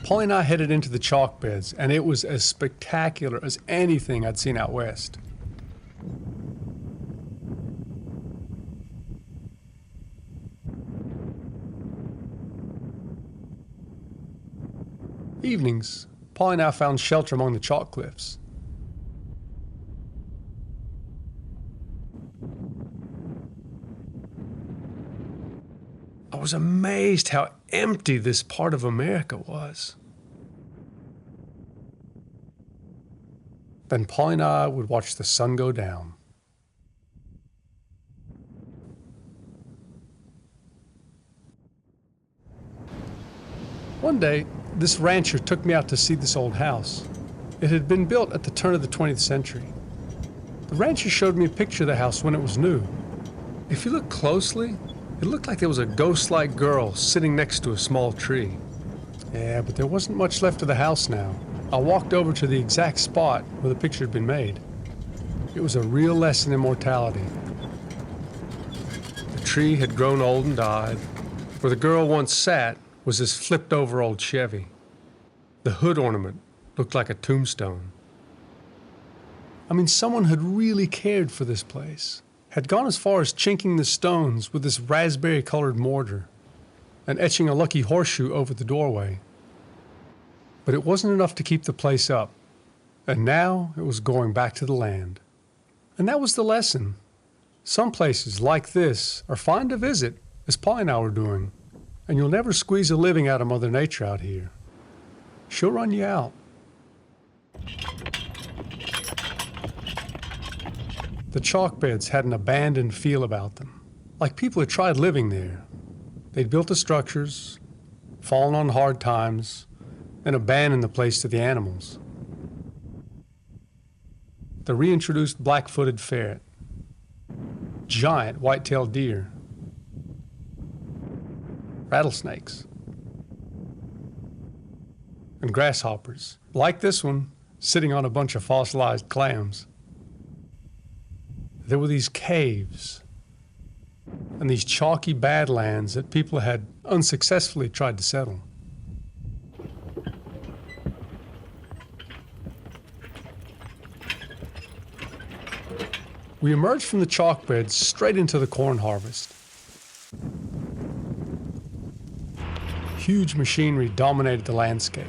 Polly and I headed into the chalk beds, and it was as spectacular as anything I'd seen out west. Evenings, Polly and I found shelter among the chalk cliffs. I was amazed how empty this part of America was. Then Polly and I would watch the sun go down. One day, this rancher took me out to see this old house. It had been built at the turn of the 20th century. The rancher showed me a picture of the house when it was new. If you look closely, it looked like there was a ghost-like girl sitting next to a small tree. Yeah, but there wasn't much left of the house now. I walked over to the exact spot where the picture had been made. It was a real lesson in mortality. The tree had grown old and died. Where the girl once sat was this flipped-over old Chevy. The hood ornament looked like a tombstone. I mean, someone had really cared for this place. Had gone as far as chinking the stones with this raspberry-colored mortar and etching a lucky horseshoe over the doorway. But it wasn't enough to keep the place up, and now it was going back to the land. And that was the lesson. Some places like this are fine to visit, as Polly and I were doing, and you'll never squeeze a living out of Mother Nature out here. She'll run you out. The chalk beds had an abandoned feel about them, like people had tried living there. They'd built the structures, fallen on hard times, and abandoned the place to the animals. The reintroduced black-footed ferret, giant white-tailed deer, rattlesnakes, and grasshoppers, like this one, sitting on a bunch of fossilized clams. There were these caves and these chalky badlands that people had unsuccessfully tried to settle. We emerged from the chalk beds straight into the corn harvest. Huge machinery dominated the landscape.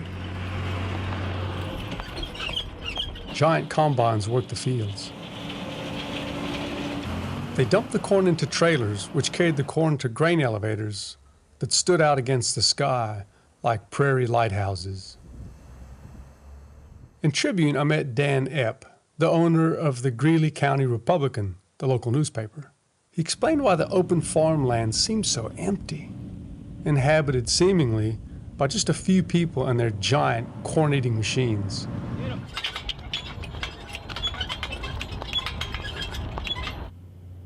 Giant combines worked the fields. They dumped the corn into trailers, which carried the corn to grain elevators that stood out against the sky like prairie lighthouses. In Tribune, I met Dan Epp, the owner of the Greeley County Republican, the local newspaper. He explained why the open farmland seemed so empty, inhabited seemingly by just a few people and their giant corn-eating machines.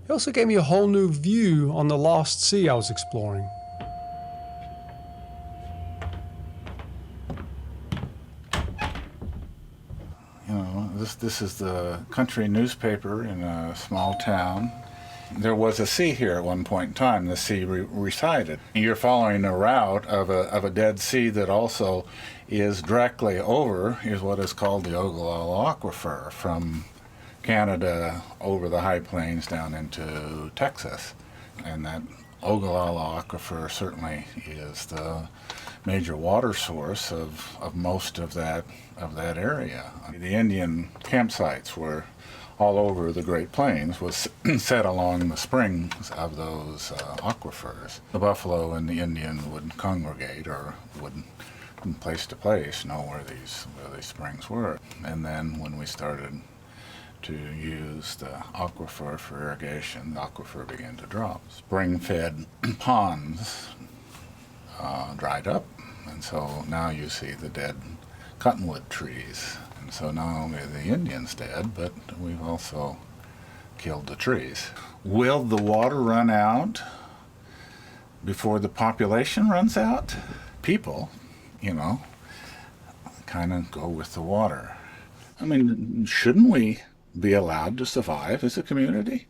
He also gave me a whole new view on the lost sea I was exploring. You know, this is the country newspaper in a small town. There was a sea here at one point in time. The sea receded. You're following a route of a dead sea that also is directly over is what is called the Ogallala Aquifer from Canada over the high plains down into Texas. And that Ogallala Aquifer certainly is the major water source of most of that area. The Indian campsites were all over the Great Plains, was set along the springs of those aquifers. The buffalo and the Indian would congregate or would from place to place know where these springs were. And then when we started to use the aquifer for irrigation, the aquifer began to drop. Spring-fed ponds dried up, and so now you see the dead cottonwood trees. And so not only are the Indians dead, but we've also killed the trees. Will the water run out before the population runs out? People, you know, kind of go with the water. I mean, shouldn't we be allowed to survive as a community?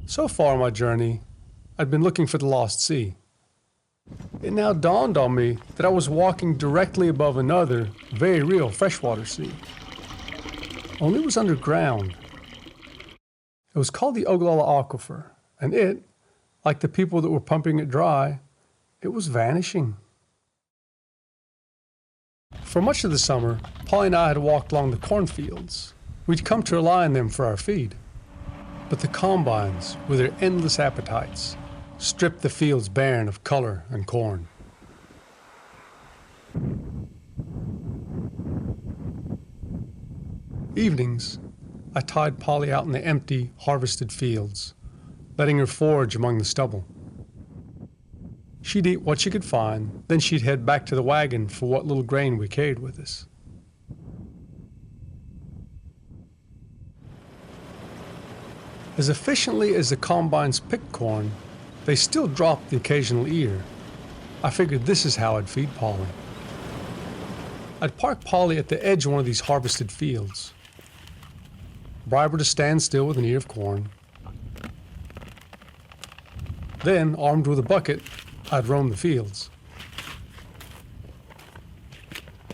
So far on my journey, I'd been looking for the lost sea. It now dawned on me that I was walking directly above another, very real freshwater sea. only it was underground. It was called the Ogallala Aquifer, and it, like the people that were pumping it dry, it was vanishing. For much of the summer, Polly and I had walked along the cornfields. We'd come to rely on them for our feed. But the combines, with their endless appetites, stripped the fields barren of color and corn. Evenings, I tied Polly out in the empty, harvested fields, letting her forage among the stubble. She'd eat what she could find, then she'd head back to the wagon for what little grain we carried with us. As efficiently as the combines picked corn, they still dropped the occasional ear. I figured this is how I'd feed Polly. I'd park Polly at the edge of one of these harvested fields, bribe her to stand still with an ear of corn. Then, armed with a bucket, I'd roam the fields.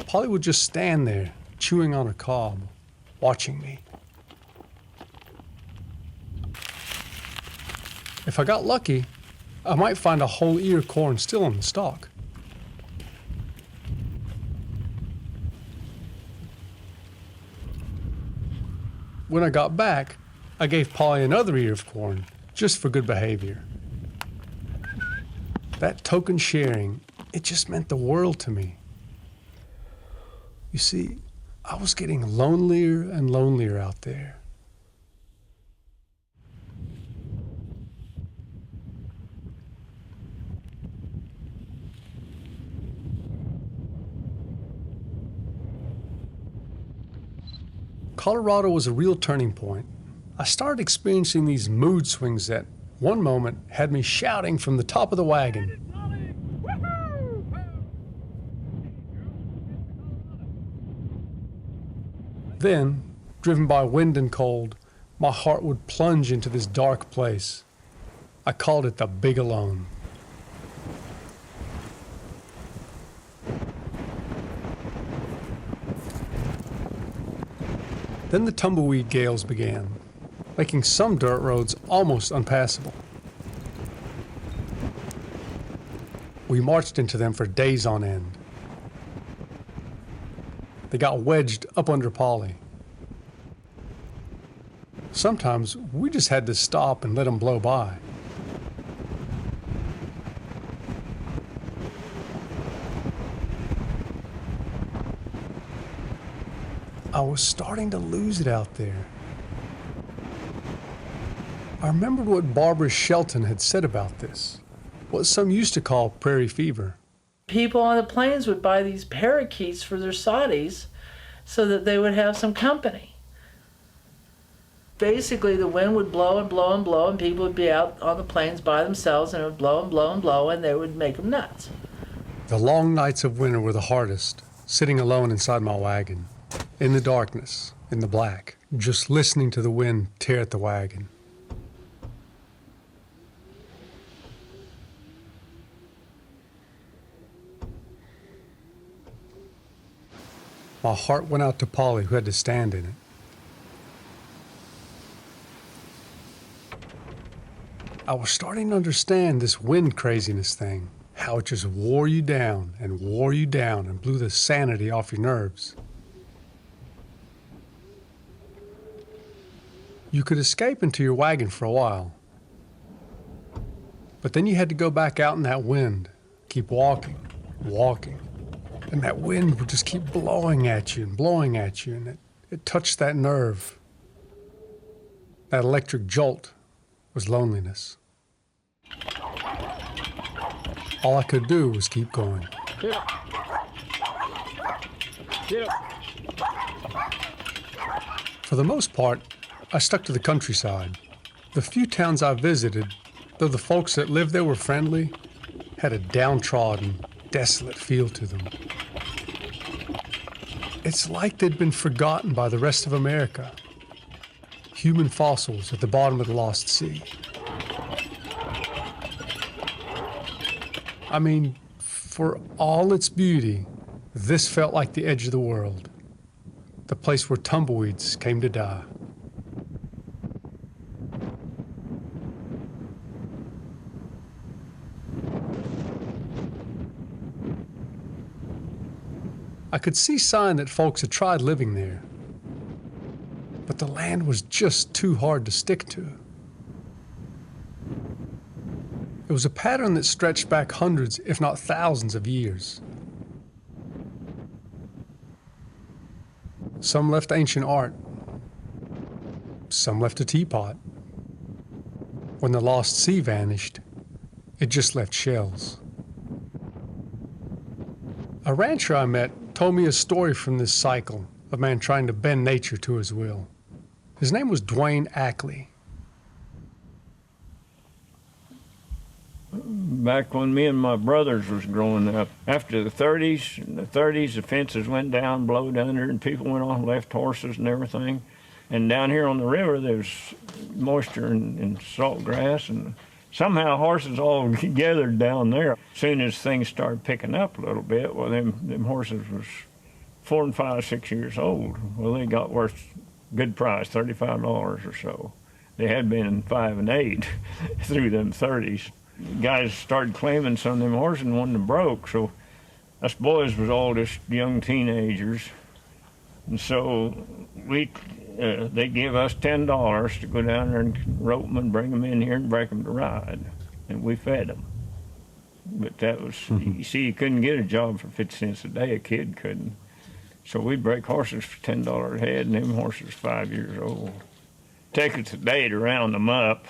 Polly would just stand there, chewing on a cob, watching me. If I got lucky, I might find a whole ear of corn still on the stalk. When I got back, I gave Polly another ear of corn, just for good behavior. That token sharing, it just meant the world to me. You see, I was getting lonelier and lonelier out there. Colorado was a real turning point. I started experiencing these mood swings that, one moment, had me shouting from the top of the wagon. Then, driven by wind and cold, my heart would plunge into this dark place. I called it the Big Alone. Then the tumbleweed gales began, making some dirt roads almost unpassable. We marched into them for days on end. They got wedged up under Polly. Sometimes we just had to stop and let them blow by. I was starting to lose it out there. I remembered what Barbara Shelton had said about this, what some used to call prairie fever. People on the plains would buy these parakeets for their soddies so that they would have some company. Basically, the wind would blow and blow and blow, and people would be out on the plains by themselves, and it would blow and blow and blow, and they would make them nuts. The long nights of winter were the hardest, sitting alone inside my wagon, in the darkness, in the black, just listening to the wind tear at the wagon. My heart went out to Polly, who had to stand in it. I was starting to understand this wind craziness thing, how it just wore you down and blew the sanity off your nerves. You could escape into your wagon for a while, but then you had to go back out in that wind, keep walking, and that wind would just keep blowing at you, and it touched that nerve. That electric jolt was loneliness. All I could do was keep going. Get up. Get up. For the most part, I stuck to the countryside. The few towns I visited, though the folks that lived there were friendly, had a downtrodden, desolate feel to them. It's like they'd been forgotten by the rest of America. Human fossils at the bottom of the lost sea. I mean, for all its beauty, this felt like the edge of the world. the place where tumbleweeds came to die. I could see sign that folks had tried living there, but the land was just too hard to stick to. It was a pattern that stretched back hundreds, if not thousands of years. Some left ancient art. Some left a teapot. When the lost sea vanished, it just left shells. A rancher I met told me a story from this cycle of man trying to bend nature to his will. His name was Dwayne Ackley. Back when me and my brothers was growing up, after the 30s, the fences went down, blowed under, and people went off and left horses and everything. And down here on the river, there's moisture and salt grass, and somehow horses all gathered down there. As soon as things started picking up a little bit, well, them horses was 4 and 5, 6 years old. Well, they got worth good price, $35 or so. They had been 5 and 8 through them 30s. Guys started claiming some of them horses and one of them broke, so us boys was all just young teenagers. And so they give us $10 to go down there and rope them and bring them in here and break them to ride. And we fed them. But that was, you see, you couldn't get a job for 50 cents a day, a kid couldn't. So we'd break horses for $10 a head, and them horses 5 years old. Take us a day to round them up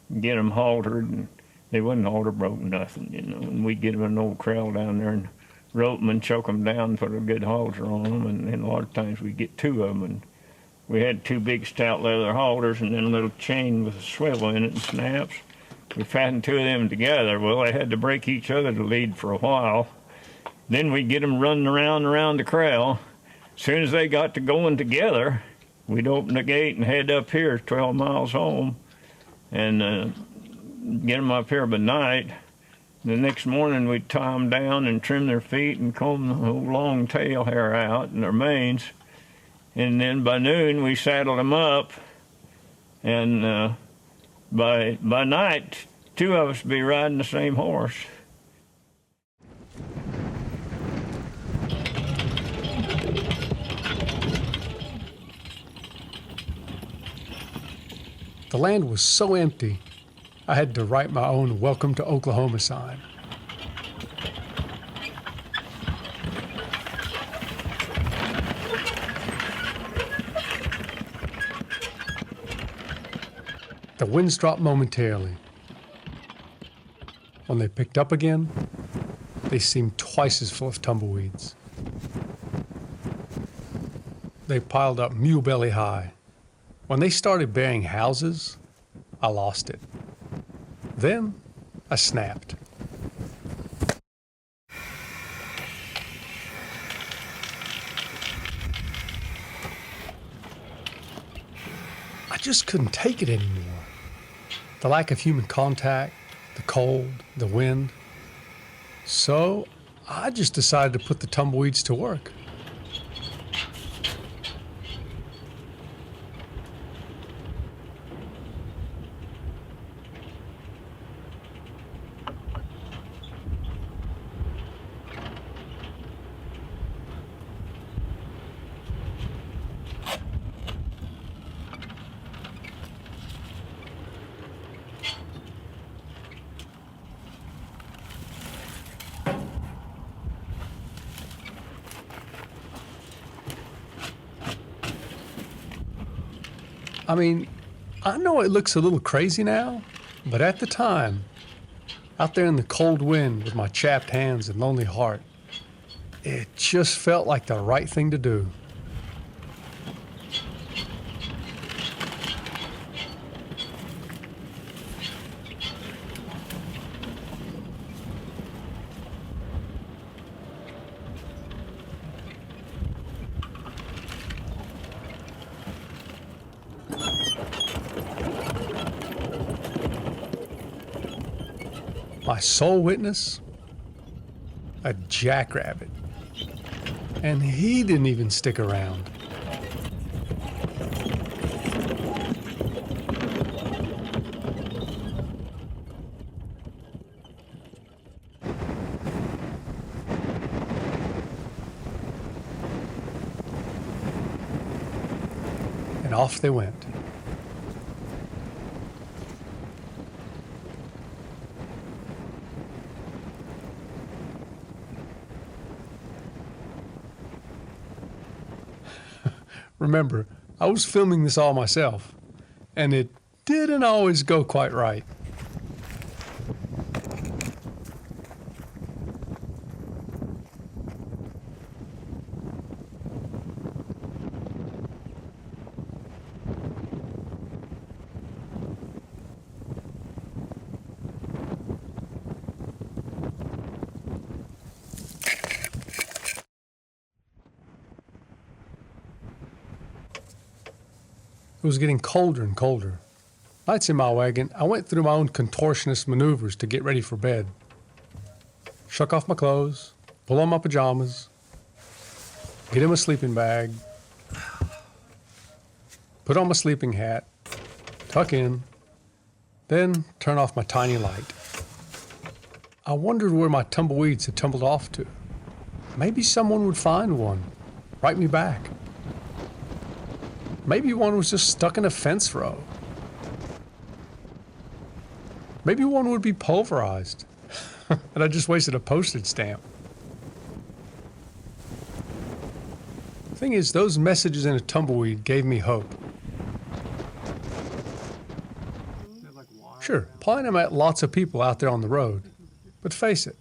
and get them haltered, and they wasn't haltered, broke nothing, you know. And we'd get them in an old corral down there and rope them and choke them down and put a good halter on them, and a lot of times we'd get 2 of them. And we had 2 big stout leather halters and then a little chain with a swivel in it and snaps. We fattened 2 of them together. Well, they had to break each other to lead for a while. Then we'd get them running around the corral. As soon as they got to going together, we'd open the gate and head up here 12 miles home and get them up here by night. The next morning we'd tie them down and trim their feet and comb the whole long tail hair out and their manes. And then by noon we saddled them up, and by night 2 of us would be riding the same horse. The land was so empty, I had to write my own Welcome to Oklahoma sign. The winds dropped momentarily. When they picked up again, they seemed twice as full of tumbleweeds. They piled up mule belly high. When they started burying houses, I lost it. Then I snapped. I just couldn't take it anymore. The lack of human contact, the cold, the wind. So I just decided to put the tumbleweeds to work. I mean, I know it looks a little crazy now, but at the time, out there in the cold wind with my chapped hands and lonely heart, it just felt like the right thing to do. My sole witness, a jackrabbit. And he didn't even stick around. off they went. Remember, I was filming this all myself, and it didn't always go quite right. It was getting colder and colder. Nights in my wagon, I went through my own contortionist maneuvers to get ready for bed. Shuck off my clothes, pull on my pajamas, get in my sleeping bag, put on my sleeping hat, tuck in, then turn off my tiny light. I wondered where my tumbleweeds had tumbled off to. Maybe someone would find one, write me back. Maybe one was just stuck in a fence row. Maybe one would be pulverized, and I just wasted a postage stamp. The thing is, those messages in a tumbleweed gave me hope. Sure, probably I met lots of people out there on the road, but face it,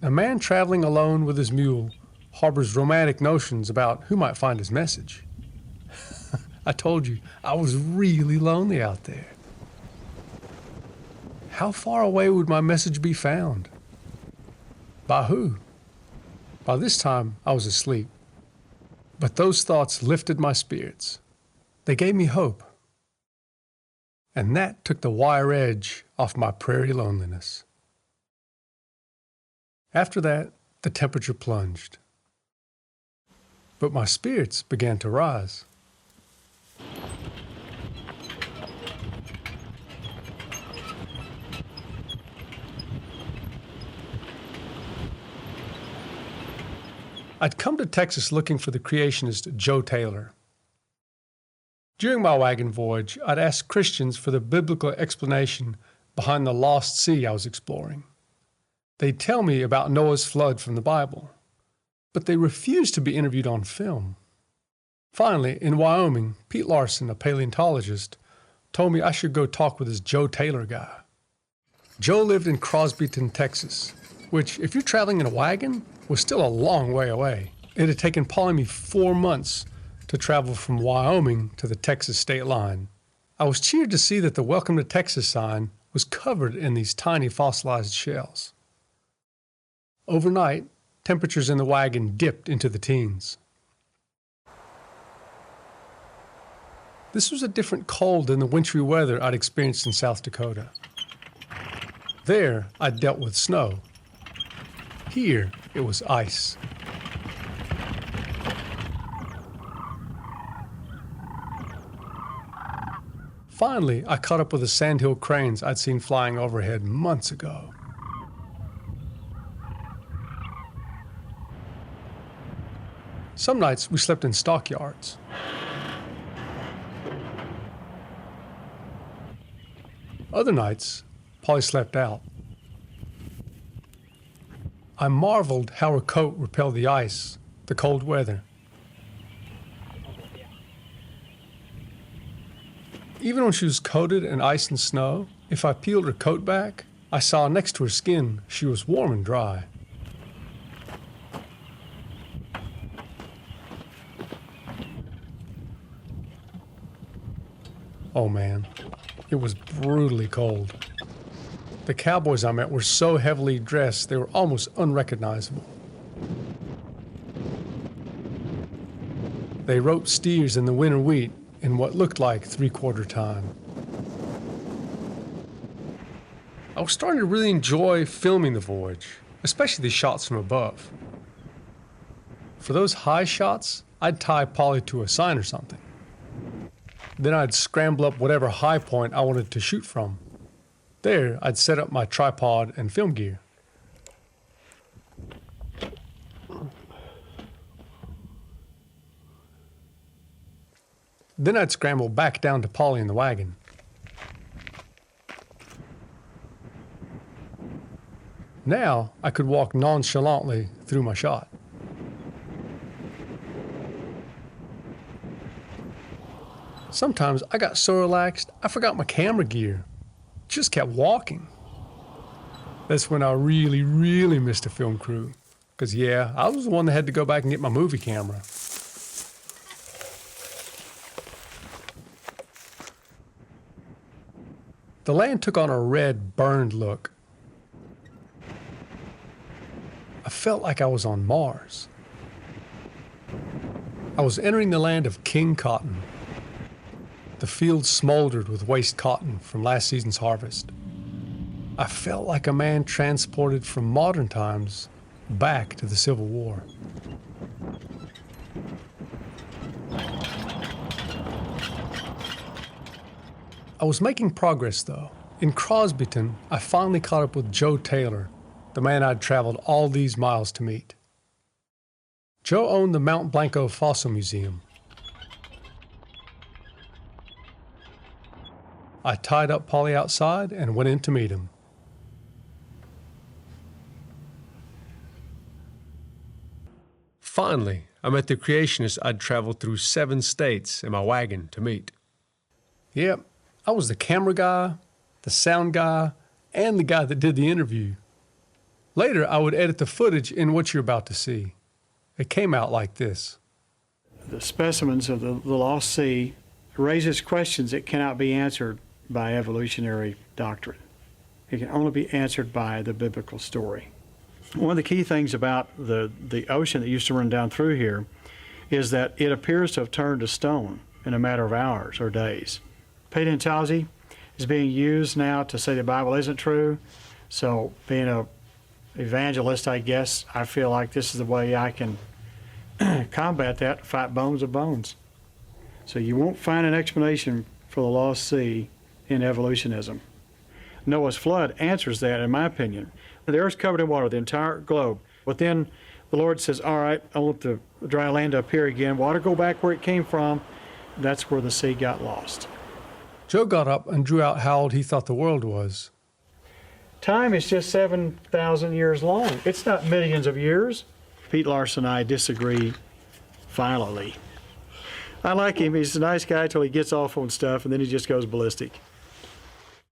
a man traveling alone with his mule harbors romantic notions about who might find his message. I told you, I was really lonely out there. How far away would my message be found? By who? By this time, I was asleep. But those thoughts lifted my spirits. They gave me hope. And that took the wire edge off my prairie loneliness. After that, the temperature plunged. But my spirits began to rise. I'd come to Texas looking for the creationist Joe Taylor. During my wagon voyage, I'd asked Christians for the biblical explanation behind the lost sea I was exploring. They'd tell me about Noah's flood from the Bible, but they refused to be interviewed on film. Finally, in Wyoming, Pete Larson, a paleontologist, told me I should go talk with this Joe Taylor guy. Joe lived in Crosbyton, Texas, which, if you're traveling in a wagon, was still a long way away. It had taken probably me 4 months to travel from Wyoming to the Texas state line. I was cheered to see that the Welcome to Texas sign was covered in these tiny fossilized shells. Overnight, temperatures in the wagon dipped into the teens. This was a different cold than the wintry weather I'd experienced in South Dakota. There, I'd dealt with snow. Here, it was ice. Finally, I caught up with the sandhill cranes I'd seen flying overhead months ago. Some nights we slept in stockyards. Other nights, Polly slept out. I marveled how her coat repelled the ice, the cold weather. Even when she was coated in ice and snow, if I peeled her coat back, I saw next to her skin she was warm and dry. Oh man, it was brutally cold. The cowboys I met were so heavily dressed they were almost unrecognizable. They roped steers in the winter wheat in what looked like three-quarter time. I was starting to really enjoy filming the voyage, especially the shots from above. For those high shots, I'd tie Polly to a sign or something. Then I'd scramble up whatever high point I wanted to shoot from. There, I'd set up my tripod and film gear. Then I'd scramble back down to Polly in the wagon. Now I could walk nonchalantly through my shot. Sometimes I got so relaxed I forgot my camera gear. Just kept walking. That's when I really, really missed a film crew. Because, yeah, I was the one that had to go back and get my movie camera. The land took on a red, burned look. I felt like I was on Mars. I was entering the land of King Cotton. The fields smoldered with waste cotton from last season's harvest. I felt like a man transported from modern times back to the Civil War. I was making progress, though. In Crosbyton, I finally caught up with Joe Taylor, the man I'd traveled all these miles to meet. Joe owned the Mount Blanco Fossil Museum. I tied up Polly outside and went in to meet him. Finally, I met the creationists I'd traveled through 7 states in my wagon to meet. Yep, I was the camera guy, the sound guy, and the guy that did the interview. Later, I would edit the footage in what you're about to see. It came out like this. The specimens of the lost sea raises questions that cannot be answered by evolutionary doctrine. It can only be answered by the biblical story. One of the key things about the ocean that used to run down through here is that it appears to have turned to stone in a matter of hours or days. Paleontology is being used now to say the Bible isn't true. So being an evangelist, I guess, I feel like this is the way I can combat that, fight bones with bones. So you won't find an explanation for the lost sea in evolutionism. Noah's flood answers that, in my opinion. The earth's covered in water, the entire globe. But then the Lord says, all right, I want the dry land to appear again. Water go back where it came from. That's where the sea got lost. Joe got up and drew out how old he thought the world was. Time is just 7,000 years long. It's not millions of years. Pete Larson and I disagree violently. I like him. He's a nice guy till he gets off on stuff, and then he just goes ballistic.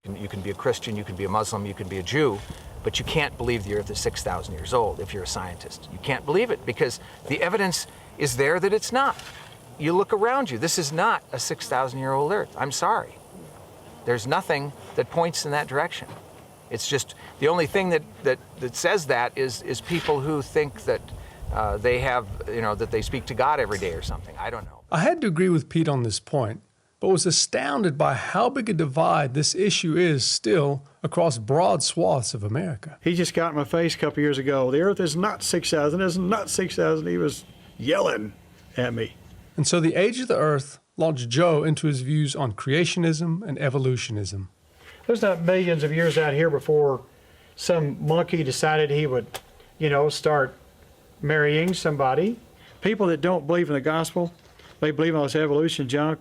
You can be a Christian, you can be a Muslim, you can be a Jew, but you can't believe the earth is 6,000 years old if you're a scientist. You can't believe it because the evidence is there that it's not. You look around you, this is not a 6,000-year-old earth. I'm sorry. There's nothing that points in that direction. It's just, the only thing that says that is people who think that they have, that they speak to God every day or something. I don't know. I had to agree with Pete on this point, but was astounded by how big a divide this issue is still across broad swaths of America. He just got in my face a couple years ago. The earth is not 6,000, it's not 6,000. He was yelling at me. And so the Age of the Earth launched Joe into his views on creationism and evolutionism. There's not millions of years out here before some monkey decided he would, start marrying somebody. People that don't believe in the gospel, they believe in all this evolution junk,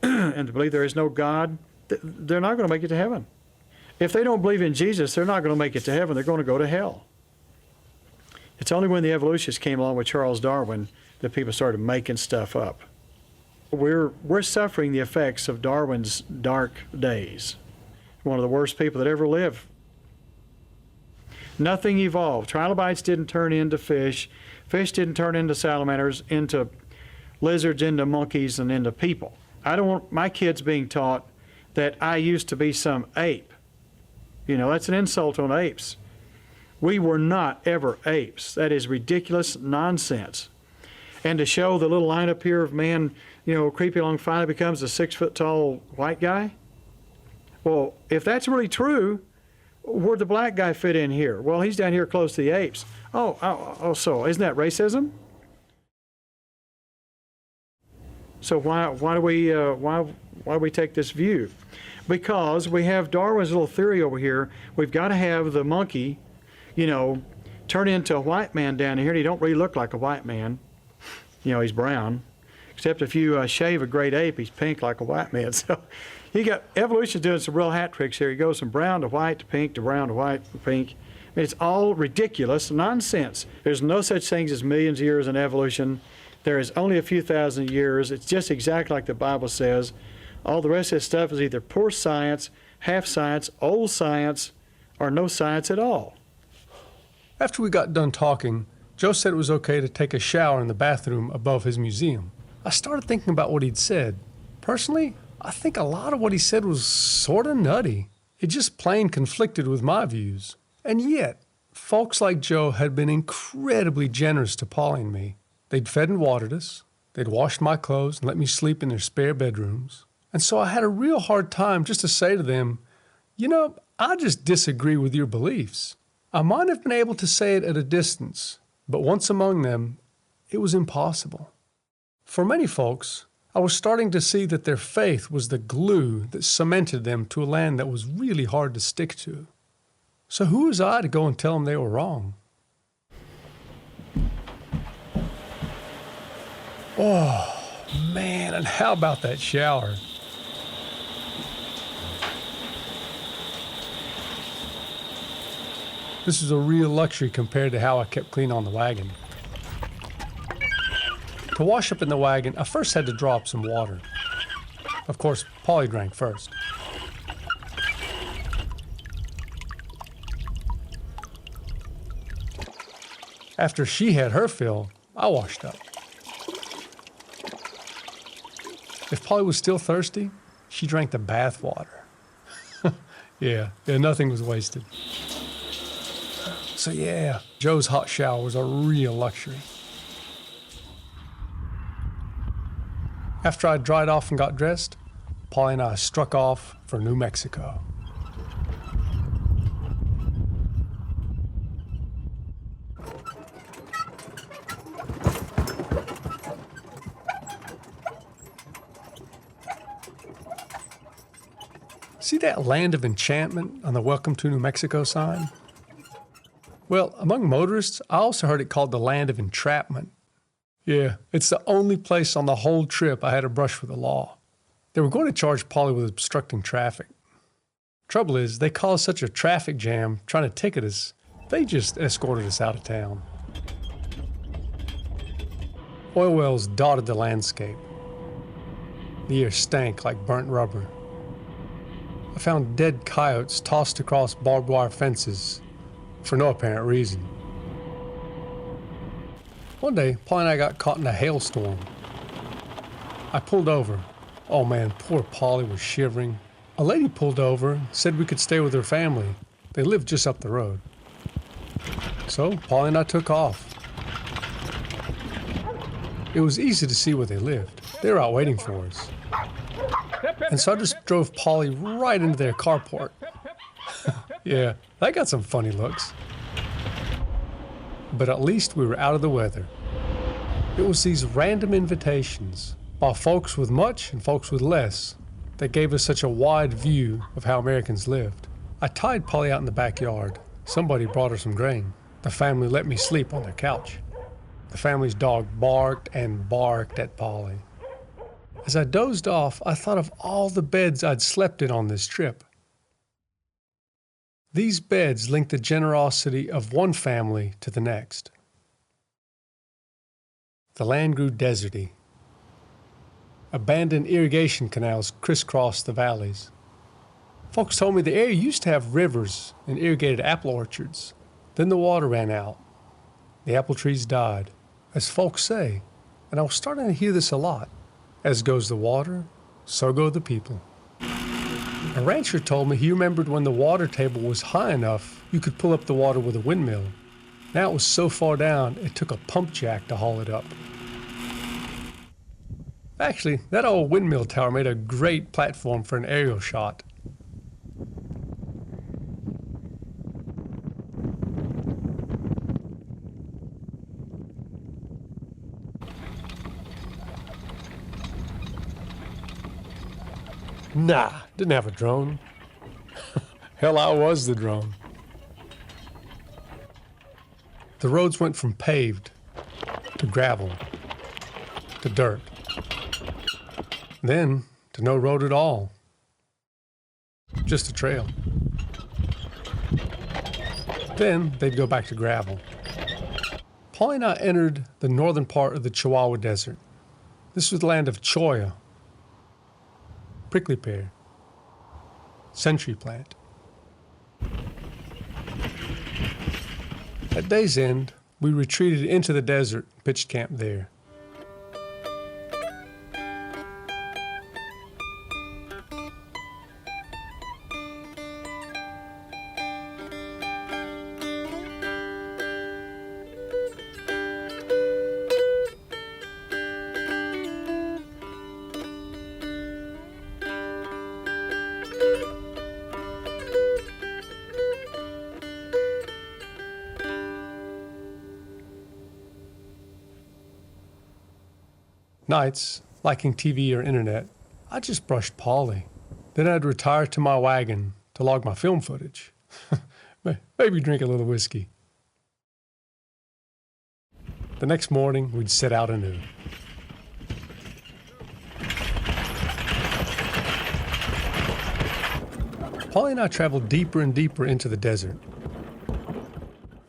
and they believe there is no God, they're not going to make it to heaven. If they don't believe in Jesus, they're not going to make it to heaven. They're going to go to hell. It's only when the evolutionists came along with Charles Darwin that people started making stuff up. We're suffering the effects of Darwin's dark days. One of the worst people that ever lived. Nothing evolved. Trilobites didn't turn into fish. Fish didn't turn into salamanders, into lizards, into monkeys, and into people. I don't want my kids being taught that I used to be some ape. That's an insult on apes. We were not ever apes. That is ridiculous nonsense. And to show the little line up here of man, creeping along, finally becomes a 6-foot-tall white guy. Well, if that's really true, where'd the black guy fit in here? Well, he's down here close to the apes. So isn't that racism? So why do we take this view? Because we have Darwin's little theory over here. We've got to have the monkey, turn into a white man down here, and he don't really look like a white man. He's brown. Except if you shave a great ape, he's pink like a white man. So evolution's doing some real hat tricks here. He goes from brown to white to pink to brown to white to pink. I mean, it's all ridiculous nonsense. There's no such things as millions of years in evolution. There is only a few thousand years. It's just exactly like the Bible says. All the rest of this stuff is either poor science, half science, old science, or no science at all. After we got done talking, Joe said it was okay to take a shower in the bathroom above his museum. I started thinking about what he'd said. Personally, I think a lot of what he said was sort of nutty. It just plain conflicted with my views. And yet, folks like Joe had been incredibly generous to Polly and me. They'd fed and watered us. They'd washed my clothes and let me sleep in their spare bedrooms. And so I had a real hard time just to say to them, you know, I just disagree with your beliefs. I might have been able to say it at a distance, but once among them, it was impossible. For many folks, I was starting to see that their faith was the glue that cemented them to a land that was really hard to stick to. So who was I to go and tell them they were wrong? Oh, man, and how about that shower? This is a real luxury compared to how I kept clean on the wagon. To wash up in the wagon, I first had to draw up some water. Of course, Polly drank first. After she had her fill, I washed up. If Polly was still thirsty, she drank the bath water. Yeah, nothing was wasted. So yeah, Joe's hot shower was a real luxury. After I dried off and got dressed, Polly and I struck off for New Mexico. See that land of enchantment on the Welcome to New Mexico sign? Well, among motorists, I also heard it called the land of entrapment. Yeah, it's the only place on the whole trip I had a brush with the law. They were going to charge Polly with obstructing traffic. Trouble is, they caused such a traffic jam trying to ticket us, they just escorted us out of town. Oil wells dotted the landscape. The air stank like burnt rubber. I found dead coyotes tossed across barbed wire fences for no apparent reason. One day, Polly and I got caught in a hailstorm. I pulled over. Oh man, poor Polly was shivering. A lady pulled over, said we could stay with her family. They lived just up the road. So Polly and I took off. It was easy to see where they lived. They were out waiting for us. And so I just drove Polly right into their carport. Yeah, that got some funny looks. But at least we were out of the weather. It was these random invitations by folks with much and folks with less that gave us such a wide view of how Americans lived. I tied Polly out in the backyard. Somebody brought her some grain. The family let me sleep on their couch. The family's dog barked and barked at Polly. As I dozed off, I thought of all the beds I'd slept in on this trip. These beds linked the generosity of one family to the next. The land grew deserty. Abandoned irrigation canals crisscrossed the valleys. Folks told me the area used to have rivers and irrigated apple orchards. Then the water ran out. The apple trees died, as folks say, and I was starting to hear this a lot. As goes the water, so go the people. A rancher told me he remembered when the water table was high enough, you could pull up the water with a windmill. Now it was so far down, it took a pump jack to haul it up. Actually, that old windmill tower made a great platform for an aerial shot. Nah, didn't have a drone. Hell, I was the drone. The roads went from paved to gravel to dirt. Then to no road at all. Just a trail. Then they'd go back to gravel. Polly and I entered the northern part of the Chihuahua Desert. This was the land of cholla, prickly pear, century plant. At day's end, we retreated into the desert and pitched camp there. Nights, lacking TV or internet, I just brushed Polly. Then I'd retire to my wagon to log my film footage. Maybe drink a little whiskey. The next morning, we'd set out anew. Polly and I traveled deeper and deeper into the desert.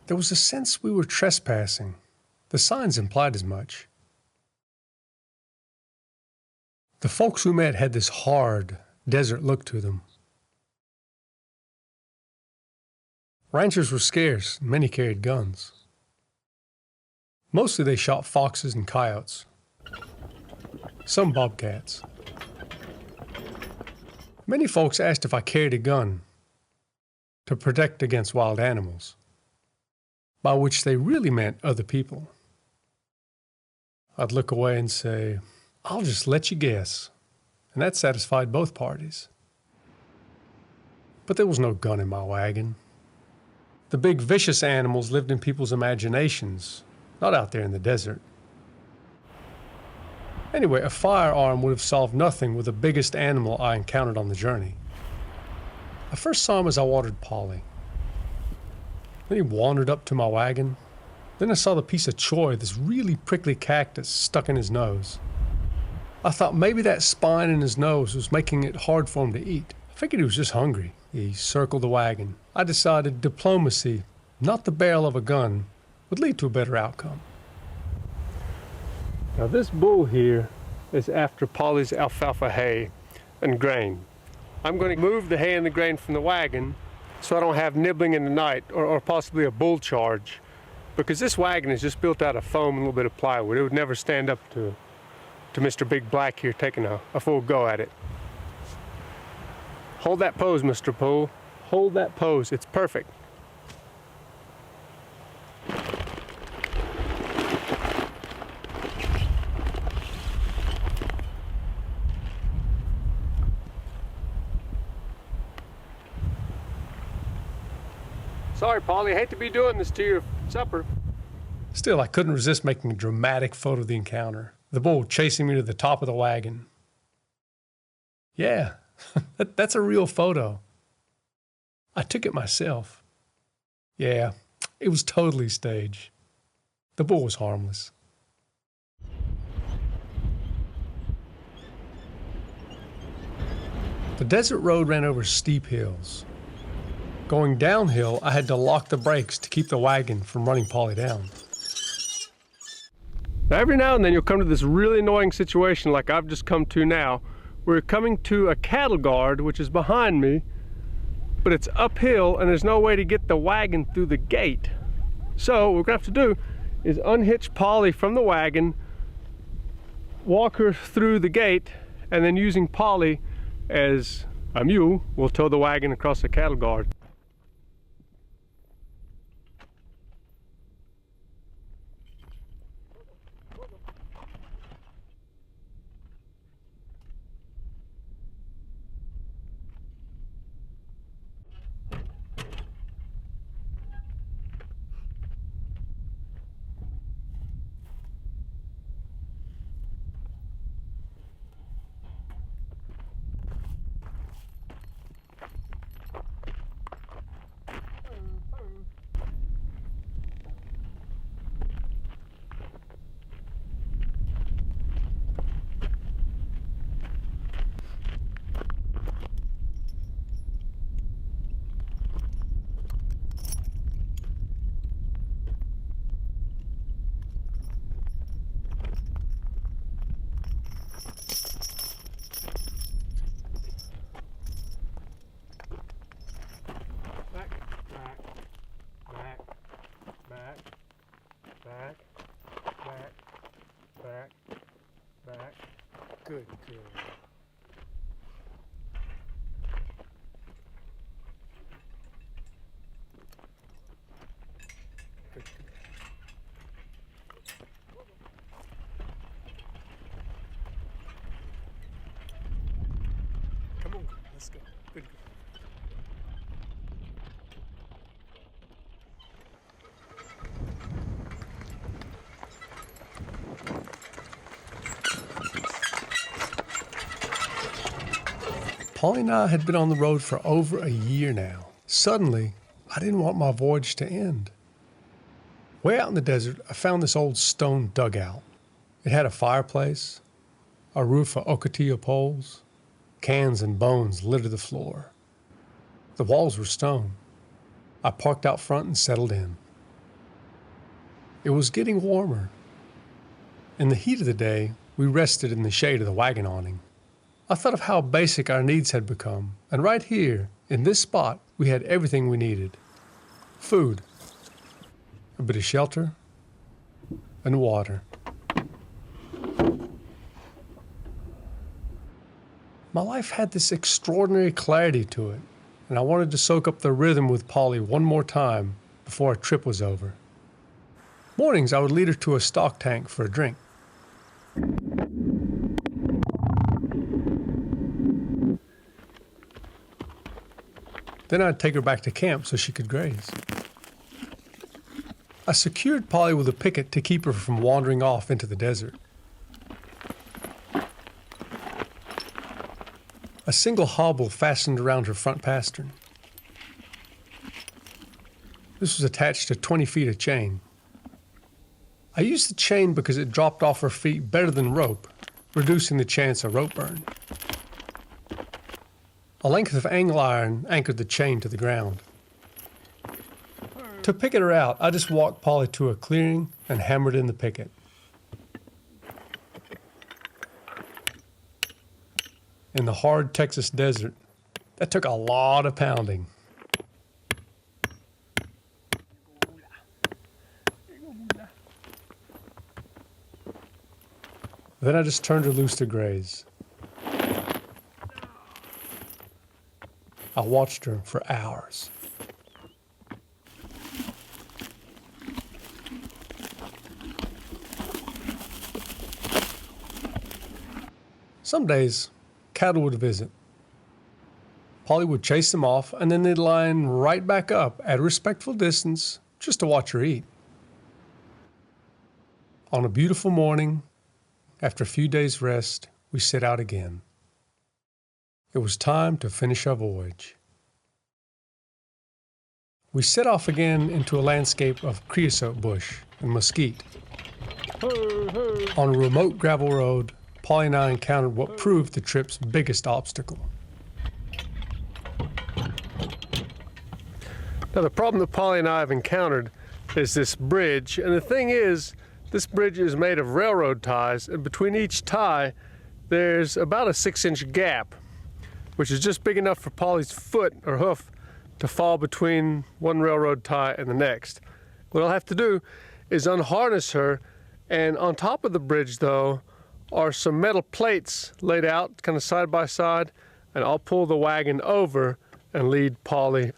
There was a sense we were trespassing. The signs implied as much. The folks we met had this hard, desert look to them. Ranchers were scarce, and many carried guns. Mostly they shot foxes and coyotes, some bobcats. Many folks asked if I carried a gun to protect against wild animals, by which they really meant other people. I'd look away and say, "I'll just let you guess," and that satisfied both parties. But there was no gun in my wagon. The big vicious animals lived in people's imaginations, not out there in the desert. Anyway, a firearm would have solved nothing with the biggest animal I encountered on the journey. I first saw him as I watered Polly. Then he wandered up to my wagon. Then I saw the piece of choy, this really prickly cactus, stuck in his nose. I thought maybe that spine in his nose was making it hard for him to eat. I figured he was just hungry. He circled the wagon. I decided diplomacy, not the barrel of a gun, would lead to a better outcome. Now this bull here is after Polly's alfalfa hay and grain. I'm going to move the hay and the grain from the wagon so I don't have nibbling in the night or possibly a bull charge, because this wagon is just built out of foam and a little bit of plywood. It would never stand up to Mr. Big Black here taking a full go at it. Hold that pose, Mr. Poole. Hold that pose. It's perfect. Sorry, Polly, I hate to be doing this to your supper. Still, I couldn't resist making a dramatic photo of the encounter. The bull chasing me to the top of the wagon. Yeah, that's a real photo. I took it myself. Yeah, it was totally staged. The bull was harmless. The desert road ran over steep hills. Going downhill, I had to lock the brakes to keep the wagon from running Polly down. Now, every now and then you'll come to this really annoying situation like I've just come to now. We're coming to a cattle guard, which is behind me, but it's uphill and there's no way to get the wagon through the gate. So what we're gonna have to do is unhitch Polly from the wagon, walk her through the gate, and then using Polly as a mule, we'll tow the wagon across the cattle guard. Good girl. Good girl. Come on, girl. Let's go. Good girl. Polly and I had been on the road for over a year now. Suddenly, I didn't want my voyage to end. Way out in the desert, I found this old stone dugout. It had a fireplace, a roof of ocotillo poles, cans and bones littered the floor. The walls were stone. I parked out front and settled in. It was getting warmer. In the heat of the day, we rested in the shade of the wagon awning. I thought of how basic our needs had become, and right here, in this spot, we had everything we needed. Food, a bit of shelter, and water. My life had this extraordinary clarity to it, and I wanted to soak up the rhythm with Polly one more time before our trip was over. Mornings, I would lead her to a stock tank for a drink. Then I'd take her back to camp so she could graze. I secured Polly with a picket to keep her from wandering off into the desert. A single hobble fastened around her front pastern. This was attached to 20 feet of chain. I used the chain because it dropped off her feet better than rope, reducing the chance of rope burn. A length of angle iron anchored the chain to the ground. To picket her out, I just walked Polly to a clearing and hammered in the picket. In the hard Texas desert, that took a lot of pounding. Then I just turned her loose to graze. I watched her for hours. Some days, cattle would visit. Polly would chase them off, and then they'd line right back up at a respectful distance just to watch her eat. On a beautiful morning, after a few days' rest, we set out again. It was time to finish our voyage. We set off again into a landscape of creosote bush and mesquite. On a remote gravel road, Polly and I encountered what proved the trip's biggest obstacle. Now the problem that Polly and I have encountered is this bridge, and the thing is, this bridge is made of railroad ties, and between each tie there's about a 6-inch gap, which is just big enough for Polly's foot or hoof to fall between one railroad tie and the next. What I'll have to do is unharness her, and on top of the bridge though are some metal plates laid out kind of side by side, and I'll pull the wagon over and lead Polly.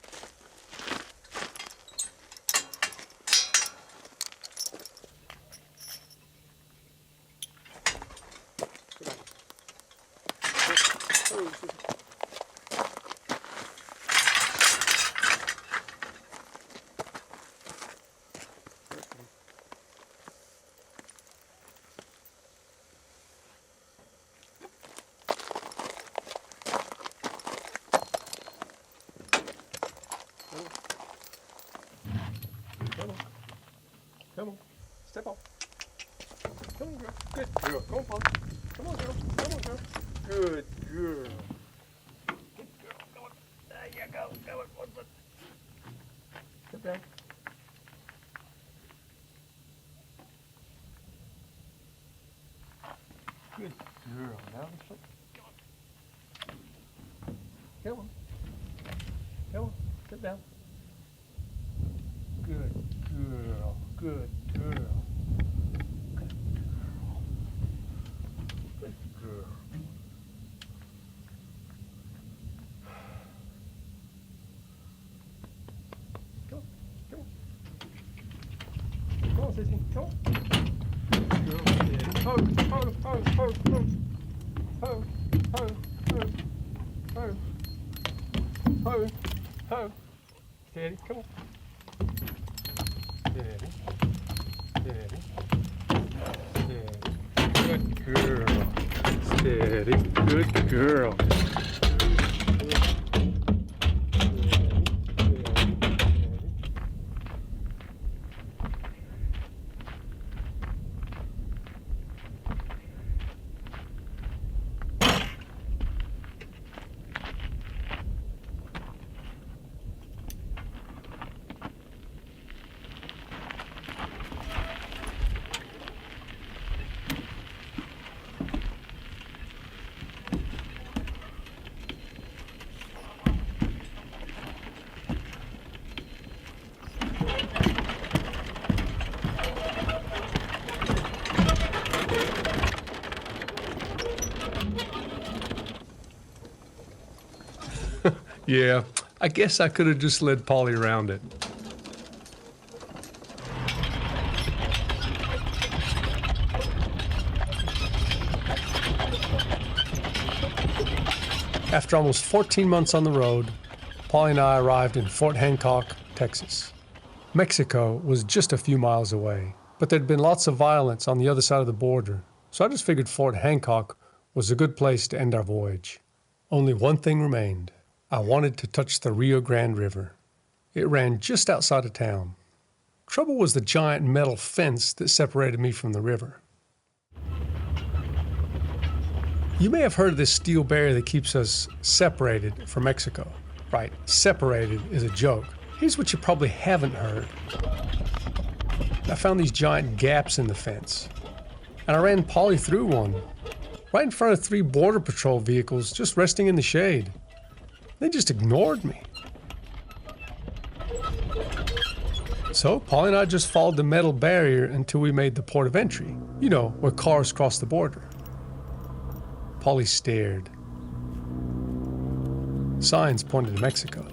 Come on, step off. Come on, girl. Good girl. Come on, Polly. Come on, girl. Come on, girl. Good girl. Good girl. Come on. There you go. Come on. One foot. Sit down. Good girl. Now the foot. Come on. Come on. Come on. Sit down. Good girl. Good girl. Good girl. Good girl. Come on. Girl, steady. Ho, ho, ho, ho, ho. Ho, ho, ho, ho. Ho, ho. Steady, come on. Steady. Steady. Steady. Good girl. Steady. Good girl. Yeah, I guess I could have just led Polly around it. After almost 14 months on the road, Polly and I arrived in Fort Hancock, Texas. Mexico was just a few miles away, but there'd been lots of violence on the other side of the border, so I just figured Fort Hancock was a good place to end our voyage. Only one thing remained. I wanted to touch the Rio Grande River. It ran just outside of town. Trouble was the giant metal fence that separated me from the river. You may have heard of this steel barrier that keeps us separated from Mexico. Right, separated is a joke. Here's what you probably haven't heard. I found these giant gaps in the fence, and I ran Polly through one, right in front of 3 Border Patrol vehicles just resting in the shade. They just ignored me. So Polly and I just followed the metal barrier until we made the port of entry, you know, where cars cross the border. Polly stared. Signs pointed to Mexico.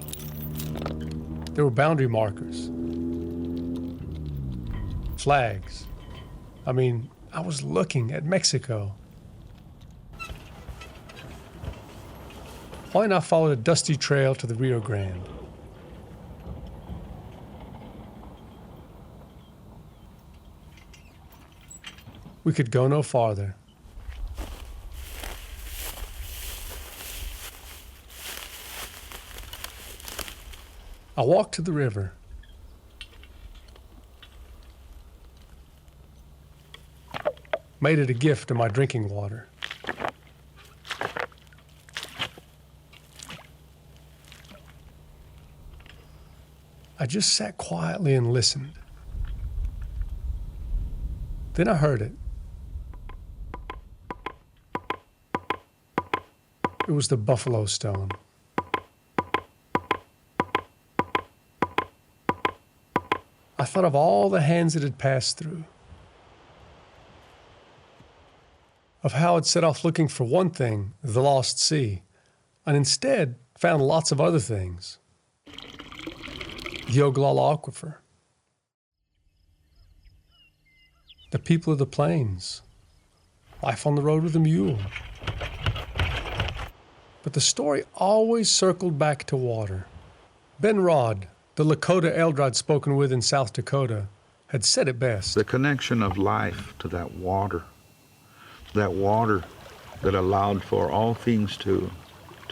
There were boundary markers. Flags. I mean, I was looking at Mexico. Polly and I followed a dusty trail to the Rio Grande. We could go no farther. I walked to the river. Made it a gift of my drinking water. I just sat quietly and listened. Then I heard it. It was the buffalo stone. I thought of all the hands it had passed through, of how it set off looking for one thing, the lost sea, and instead found lots of other things. The Ogallala Aquifer, the people of the plains, life on the road with a mule. But the story always circled back to water. Ben Rod, the Lakota elder I'd spoken with in South Dakota, had said it best. The connection of life to that water that allowed for all things to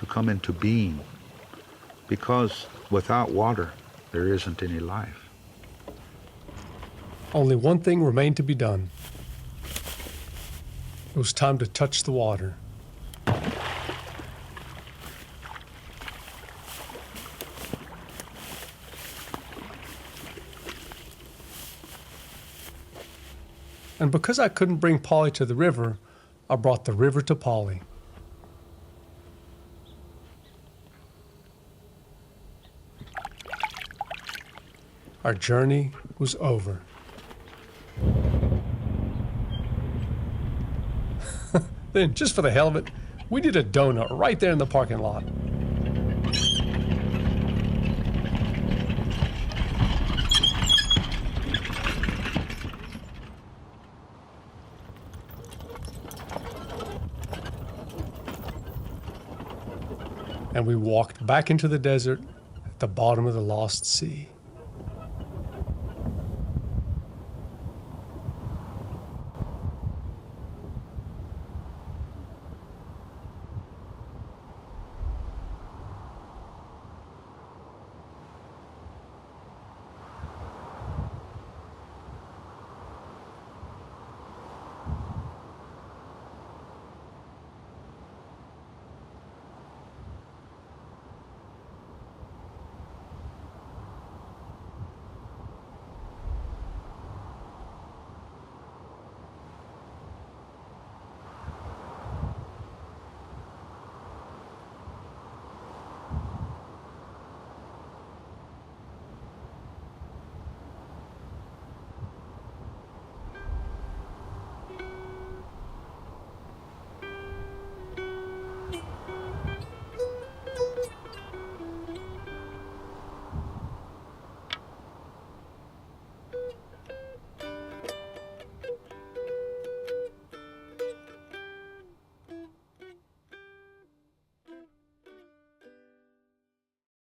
come into being, because without water, there isn't any life. Only one thing remained to be done. It was time to touch the water. And because I couldn't bring Polly to the river, I brought the river to Polly. Our journey was over. Then, just for the hell of it, we did a donut right there in the parking lot. and we walked back into the desert at the bottom of the lost sea.